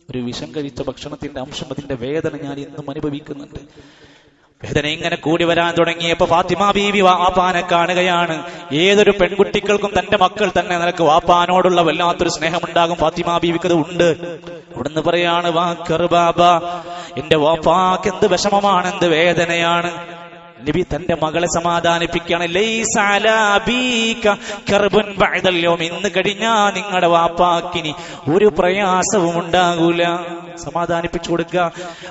ഒരു വിഷം കഴിച്ച ഭക്ഷണത്തിന്റെ അംശം, അതിന്റെ വേദന ഞാൻ ഇന്നും അനുഭവിക്കുന്നുണ്ട്. വേദന ഇങ്ങനെ കൂടി വരാൻ തുടങ്ങിയപ്പോ ഫാത്തിമ ബീവി വാപ്പാനെ കാണുകയാണ്. ഏതൊരു പെൺകുട്ടികൾക്കും തന്റെ മക്കൾ തന്നെ നിനക്ക് വാപ്പാനോടുള്ള വല്ലാത്തൊരു സ്നേഹമുണ്ടാകും. ഫാത്തിമ ബീവിക്ക് അത് ഉണ്ട്. ഇവിടുന്ന് പറയാണ്, വാ കർബാബ, എന്റെ വാപ്പാക്ക് എന്ത് വിഷമമാണ്, എന്ത് വേദനയാണ്. നബി തന്റെ മകളെ സമാധാനിപ്പിക്കുകയാണ്. ലൈസ അലാ അബീക കർബുൻ ബഅദൽ യൗം, ഇന്ന് കഴിഞ്ഞാ നിങ്ങളുടെ വാപ്പാക്കിനി ഒരു പ്രയാസവും ഉണ്ടാകൂല. സമാധാനിപ്പിച്ചു കൊടുക്കുക.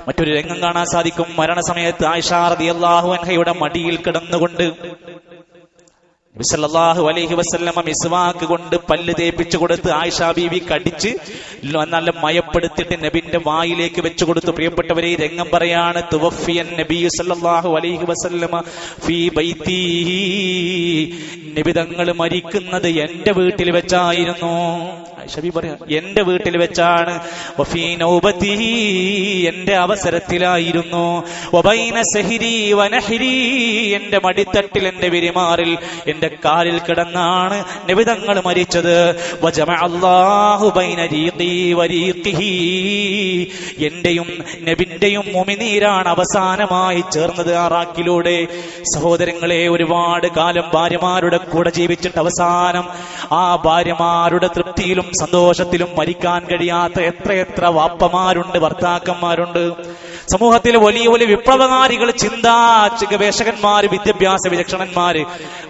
മറ്റൊരു രംഗം കാണാൻ സാധിക്കും. മരണസമയത്ത് ആയിഷ റളിയല്ലാഹു അൻഹയുടെ മടിയിൽ കിടന്നുകൊണ്ട് സല്ലല്ലാഹു അലൈഹി വസല്ലമ മിസ്വാക്ക് കൊണ്ട് പല്ല് തേപ്പിച്ചു കൊടുത്ത് ആയിഷ ബീവി കടിച്ച് നല്ല മയപ്പെടുത്തിട്ട് നബിന്റെ വായിലേക്ക് വെച്ചു കൊടുത്തു. പ്രിയപ്പെട്ടവരെ, ഈ രംഗം പറയാണ്, തുവഫിയൻ നബി സല്ലല്ലാഹു അലൈഹി വസല്ലമ ഫീ ബൈത്തിഹി, നബി തങ്ങൾ മരിക്കുന്നത് എന്റെ വീട്ടിൽ വെച്ചായിരുന്നു. ആയിഷ ബീവി പറയാ, എന്റെ വീട്ടിൽ വെച്ചാണ്. വഫീ നൗബതിഹി, എന്റെ അവസരത്തിലായിരുന്നു. വബൈന സഹരി വനഹരി, എന്റെ മടിത്തട്ടിൽ, എന്റെ വിരിമാറിൽ, എന്റെ കാലിൽ കിടന്നാണ് നബി തങ്ങൾ മരിച്ചത്. വജമഅല്ലാഹു ബൈന റീഖി വരീഖിഹി, എന്റെയും നബിന്റെയും മുഅ്മിനീരാണ് അവസാനമായി ചേർന്നത് ആ റാക്കിലൂടെ. സഹോദരങ്ങളെ, ഒരുപാട് കാലം ഭാര്യമാരുടെ കൂടെ ജീവിച്ചിട്ട് അവസാനം ആ ഭാര്യമാരുടെ തൃപ്തിയിലും സന്തോഷത്തിലും മരിക്കാൻ കഴിയാത്ത എത്രയെത്ര വാപ്പമാരുണ്ട്, ഭർത്താക്കന്മാരുണ്ട്. സമൂഹത്തിൽ വലിയ വലിയ വിപ്ലവകാരികൾ, ചിന്താ ഗവേഷകന്മാര്, വിദ്യാഭ്യാസ വിചക്ഷണന്മാര്,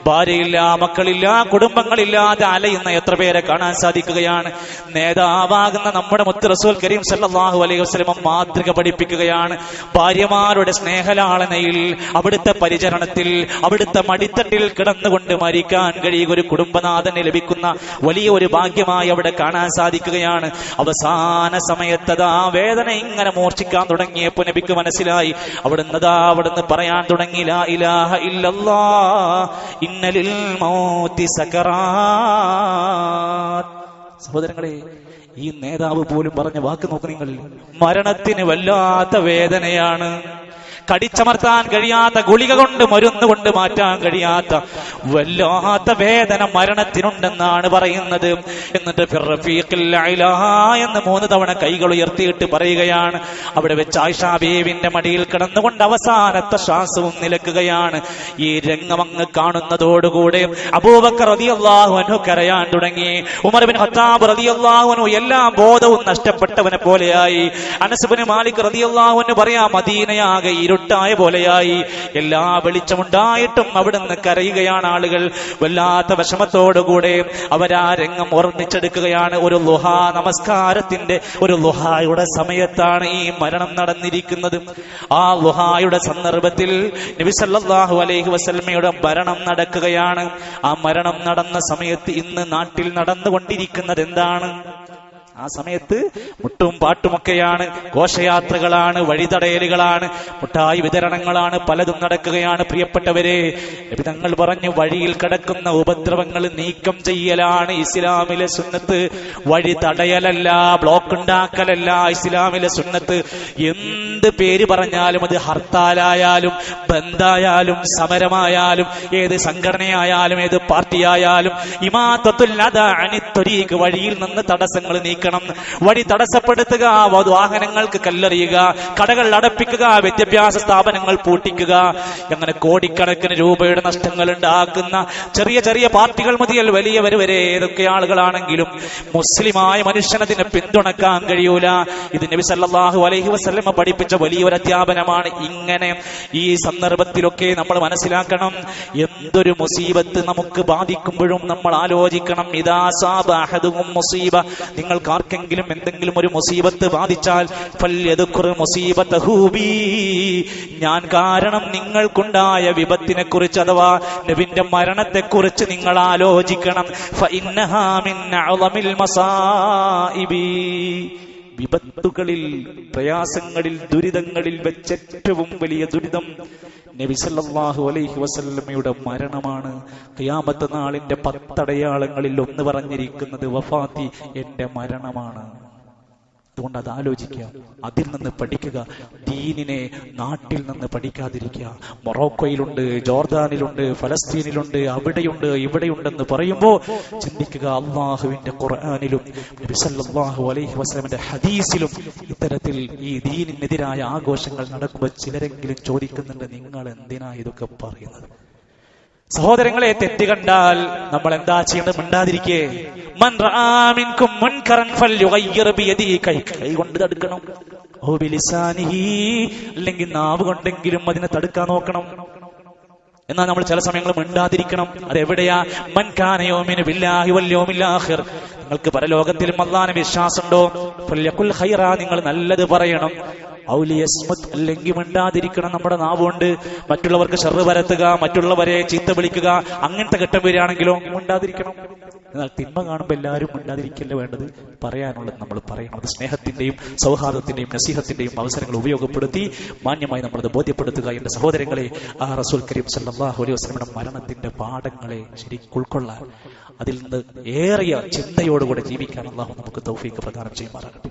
ഭാര്യയില്ല, മക്കളില്ല, കുടുംബങ്ങളില്ലാതെ അലയുന്ന എത്ര പേരെ കാണാൻ സാധിക്കുകയാണ്. നേതാവാകുന്ന നമ്മുടെ മുത്ത് റസൂൽ കരീം സല്ലല്ലാഹു അലൈഹി വസല്ലം മാതൃക പഠിപ്പിക്കുകയാണ്. ഭാര്യമാരുടെ സ്നേഹലാളനയിൽ, അവിടുത്തെ പരിചരണത്തിൽ, അവിടുത്തെ മടിത്തട്ടിൽ കിടന്നുകൊണ്ട് മരിക്കാൻ കഴിയുക ഒരു കുടുംബനാഥന് ലഭിക്കുന്ന വലിയ ഒരു ഭാഗ്യമായി അവിടെ കാണാൻ സാധിക്കുകയാണ്. അവസാന സമയത്തതാ വേദന ഇങ്ങനെ മൂർച്ഛിക്കാൻ തുടങ്ങിയപ്പോൾ നബിക്ക് മനസ്സിലായി. അവിടുന്ന് പറയാൻ തുടങ്ങി, ലാ ഇലാഹ ഇല്ലല്ലാഹ് ഇന്നലിൽ മൗതി സകറാത്ത്. സഹോദരങ്ങളെ, ഈ നേതാവ് പോലും പറഞ്ഞ വാക്ക് നോക്ക് നിങ്ങൾ. മരണത്തിന് വല്ലാത്ത വേദനയാണ്, കടിച്ചമർത്താൻ കഴിയാത്ത, ഗുളിക കൊണ്ട് മരുന്ന് കൊണ്ട് മാറ്റാൻ കഴിയാത്ത വല്ലാത്ത വേദന മരണത്തിനുണ്ടെന്നാണ് പറയുന്നത്. എന്നിട്ട് ഫിർറഫീഖിൽ അഅ്ലാ എന്ന് 3 തവണ കൈകൾ ഉയർത്തിയിട്ട് പറയുകയാണ്. അവിടെ വെച്ച് ആയിഷ ബീവിന്റെ മടിയിൽ കിടന്നുകൊണ്ട് അവസാനത്തെ ശ്വാസവും നിലക്കുകയാണ്. ഈ രംഗം അങ്ങ് കാണുന്നതോടുകൂടെ അബൂബക്കർ റളിയല്ലാഹു അൻഹു കരയാൻ തുടങ്ങി. ഉമർ ഇബ്നു ഖത്താബ് റളിയല്ലാഹു അൻഹു എല്ലാം ബോധവും നഷ്ടപ്പെട്ടവനെ പോലെയായി. അനസ് ഇബ്നു മാലിക് റളിയല്ലാഹു അൻഹു പറയാ, മദീനയാകെ ഇരുട്ടായ പോലെയായി. എല്ലാ വെളിച്ചമുണ്ടായിട്ടും അവിടുന്ന് കരയുകയാണ് ആളുകൾ. വല്ലാത്ത വിഷമത്തോടുകൂടെ അവരാ രംഗം ഓർമ്മിച്ചെടുക്കുകയാണ്. ഒരു ളുഹാ നമസ്കാരത്തിന്റെ, ഒരു ളുഹായുടെ സമയത്താണ് ഈ മരണം നടന്നിരിക്കുന്നത്. ആ ളുഹായുടെ സന്ദർഭത്തിൽ നബി സല്ലല്ലാഹു അലൈഹി വസല്ലമയുടെ മരണം നടക്കുകയാണ്. ആ മരണം നടന്ന സമയത്ത് ഇന്ന് നാട്ടിൽ നടന്നുകൊണ്ടിരിക്കുന്നത് എന്താണ്? ആ സമയത്ത് മുട്ടും പാട്ടുമൊക്കെയാണ്, ഘോഷയാത്രകളാണ്, വഴിതടയലുകളാണ്, മുട്ടായി വിതരണങ്ങളാണ്, പലതും നടക്കുകയാണ്. പ്രിയപ്പെട്ടവരെ, നബി തങ്ങൾ പറഞ്ഞു, വഴിയിൽ കിടക്കുന്ന ഉപദ്രവങ്ങൾ നീക്കം ചെയ്യലാണ് ഇസ്ലാമിലെ സുന്നത്ത്. വഴി തടയലല്ല, ബ്ലോക്ക് ഉണ്ടാക്കലല്ല ഇസ്ലാമിലെ സുന്നത്ത്. എന്ത് പേര് പറഞ്ഞാലും, അത് ഹർത്താലായാലും ബന്ദായാലും സമരമായാലും ഏത് സംഘടനയായാലും ഏത് പാർട്ടിയായാലും, ഇമാതത്തുൽ അദാ അനിത് ത്വരീഖ്, വഴിയിൽ നിന്ന് തടസ്സങ്ങൾ നീക്കണം, വഴി തടസ്സപ്പെടുത്തുക, വാഹനങ്ങൾക്ക് കല്ലെറിയുക, കടകൾ അടപ്പിക്കുക, വിദ്യാഭ്യാസ സ്ഥാപനങ്ങൾ പൂട്ടിക്കുക, അങ്ങനെ കോടിക്കണക്കിന് രൂപയുടെ നഷ്ടങ്ങൾ ഉണ്ടാക്കുന്ന ചെറിയ ചെറിയ പാർട്ടികൾ മുതൽ വലിയവർ വരെ ഏതൊക്കെ ആളുകളാണെങ്കിലും മുസ്ലിമായ മനുഷ്യനതിനെ പിന്തുണക്കാൻ കഴിയൂല. ഇത് നബി സല്ലല്ലാഹു അലൈഹി വസല്ലമ പഠിപ്പിച്ച വലിയൊരു അധ്യാപനമാണ്. ഇങ്ങനെ ഈ സന്ദർഭത്തിലൊക്കെ നമ്മൾ മനസ്സിലാക്കണം, എന്തൊരു മുസീബത്ത് നമുക്ക് ബാധിക്കുമ്പോഴും നമ്മൾ ആലോചിക്കണം. ഇദാ സാബ അഹദുകും മുസീബ, നിങ്ങൾക്ക് ആർക്കെങ്കിലും എന്തെങ്കിലും ഒരു മുസീബത്ത് ബാധിച്ചാൽ ഫല്യദ്കുർ മുസീബതഹു ബി, ഞാൻ കാരണം നിങ്ങൾക്കുണ്ടായ വിപത്തിനെ കുറിച്ച് അഥവാ നബിന്റെ മരണത്തെ കുറിച്ച് നിങ്ങൾ ആലോചിക്കണം. ഫഇന്നഹാ മിൻ അഅ്ളമിൽ മസാഇബി, വിപത്തുകളിൽ, പ്രയാസങ്ങളിൽ, ദുരിതങ്ങളിൽ വെച്ച് ഏറ്റവും വലിയ ദുരിതം നബി സല്ലല്ലാഹു അലൈഹി വസല്ലമയുടെ മരണമാണ്. ഖിയാമത്ത് നാളിന്റെ 10 അടയാളങ്ങളിൽ ഒന്ന് പറഞ്ഞിരിക്കുന്നത് വഫാത്തി, എന്റെ മരണമാണ്. അതുകൊണ്ട് അത് ആലോചിക്കുക, അതിൽ നിന്ന് പഠിക്കുക. ദീനിനെ നാട്ടിൽ നിന്ന് പഠിക്കാതിരിക്കുക. മൊറോക്കോയിലുണ്ട്, ജോർദാനിലുണ്ട്, ഫലസ്തീനിലുണ്ട്, അവിടെയുണ്ട്, ഇവിടെയുണ്ടെന്ന് പറയുമ്പോൾ ചിന്തിക്കുക, അള്ളാഹുവിന്റെ ഖുർആനിലും നബി സല്ലല്ലാഹു അലൈഹി വസല്ലമയുടെ ഹദീസിലും ഇത്തരത്തിൽ ഈ ദീനിനെതിരായ ആഘോഷങ്ങൾ നടക്കുമ്പോൾ ചിലരെങ്കിലും ചോദിക്കുന്നുണ്ട്, നിങ്ങൾ എന്തിനാ ഇതൊക്കെ പറയുന്നത്? സഹോദരങ്ങളെ, തെറ്റ് കണ്ടാൽ നമ്മൾ എന്താ ചെയ്യേണ്ടത്? മിണ്ടാതിരിക്കേ. മൻ റആ മിൻകും മുൻകറൻ ഫൽയുഗയ്യിർ ബിയദിഹി, കൈ കൊണ്ട് തടുക്കണം. ഓ ബിലിസാനിഹി, അല്ലെങ്കിൽ നാവ് കൊണ്ടെങ്കിലും അതിനെ തടുക്കാൻ നോക്കണം. എന്നാൽ നമ്മൾ ചില സമയങ്ങൾ മിണ്ടാതിരിക്കണം. അതെവിടെയാ? മൻ കാന യുമിനു ബില്ലാഹി വൽ യൗമിൽ ആഖിർ, നിങ്ങൾക്ക് പരലോകത്തിലും അല്ലാഹുവിനെ വിശ്വാസമുണ്ടോ? ഫൽയഖുൽ ഖൈറ, നിങ്ങൾ നല്ലത് പറയണം. ഔലിയസ്മത്, അല്ലെങ്കിൽ മിണ്ടാതിരിക്കണം. നമ്മുടെ നാവുകൊണ്ട് മറ്റുള്ളവർക്ക് ഷർറ് പരത്തുക, മറ്റുള്ളവരെ ചീത്ത വിളിക്കുക, അങ്ങനത്തെ ഘട്ടം വരികയാണെങ്കിലോ മിണ്ടാതിരിക്കണം. എന്നാൽ തിന്മ കാണുമ്പോൾ എല്ലാവരും മിണ്ടാതിരിക്കല്ല വേണ്ടത്, പറയാനുള്ളത് നമ്മൾ പറയണം. അത് സ്നേഹത്തിന്റെയും സൗഹാർദ്ദത്തിന്റെയും നസീഹത്തിന്റെയും അവസരങ്ങൾ ഉപയോഗപ്പെടുത്തി മാന്യമായി നമ്മളത് ബോധ്യപ്പെടുത്തുക. എന്റെ സഹോദരങ്ങളെ, ആ റസൂൽ കരീം സല്ലല്ലാഹു അലൈഹി വസല്ലമയുടെ മരണത്തിന്റെ പാഠങ്ങളെ ശരിക്കും ഉൾക്കൊള്ളാൻ, അതിൽ നിന്ന് ഏറിയ ചിന്തയോടുകൂടെ ജീവിക്കാൻ അല്ലാഹു നമുക്ക് തൗഫീഖ് പ്രദാനം ചെയ്യുമാറാകട്ടെ.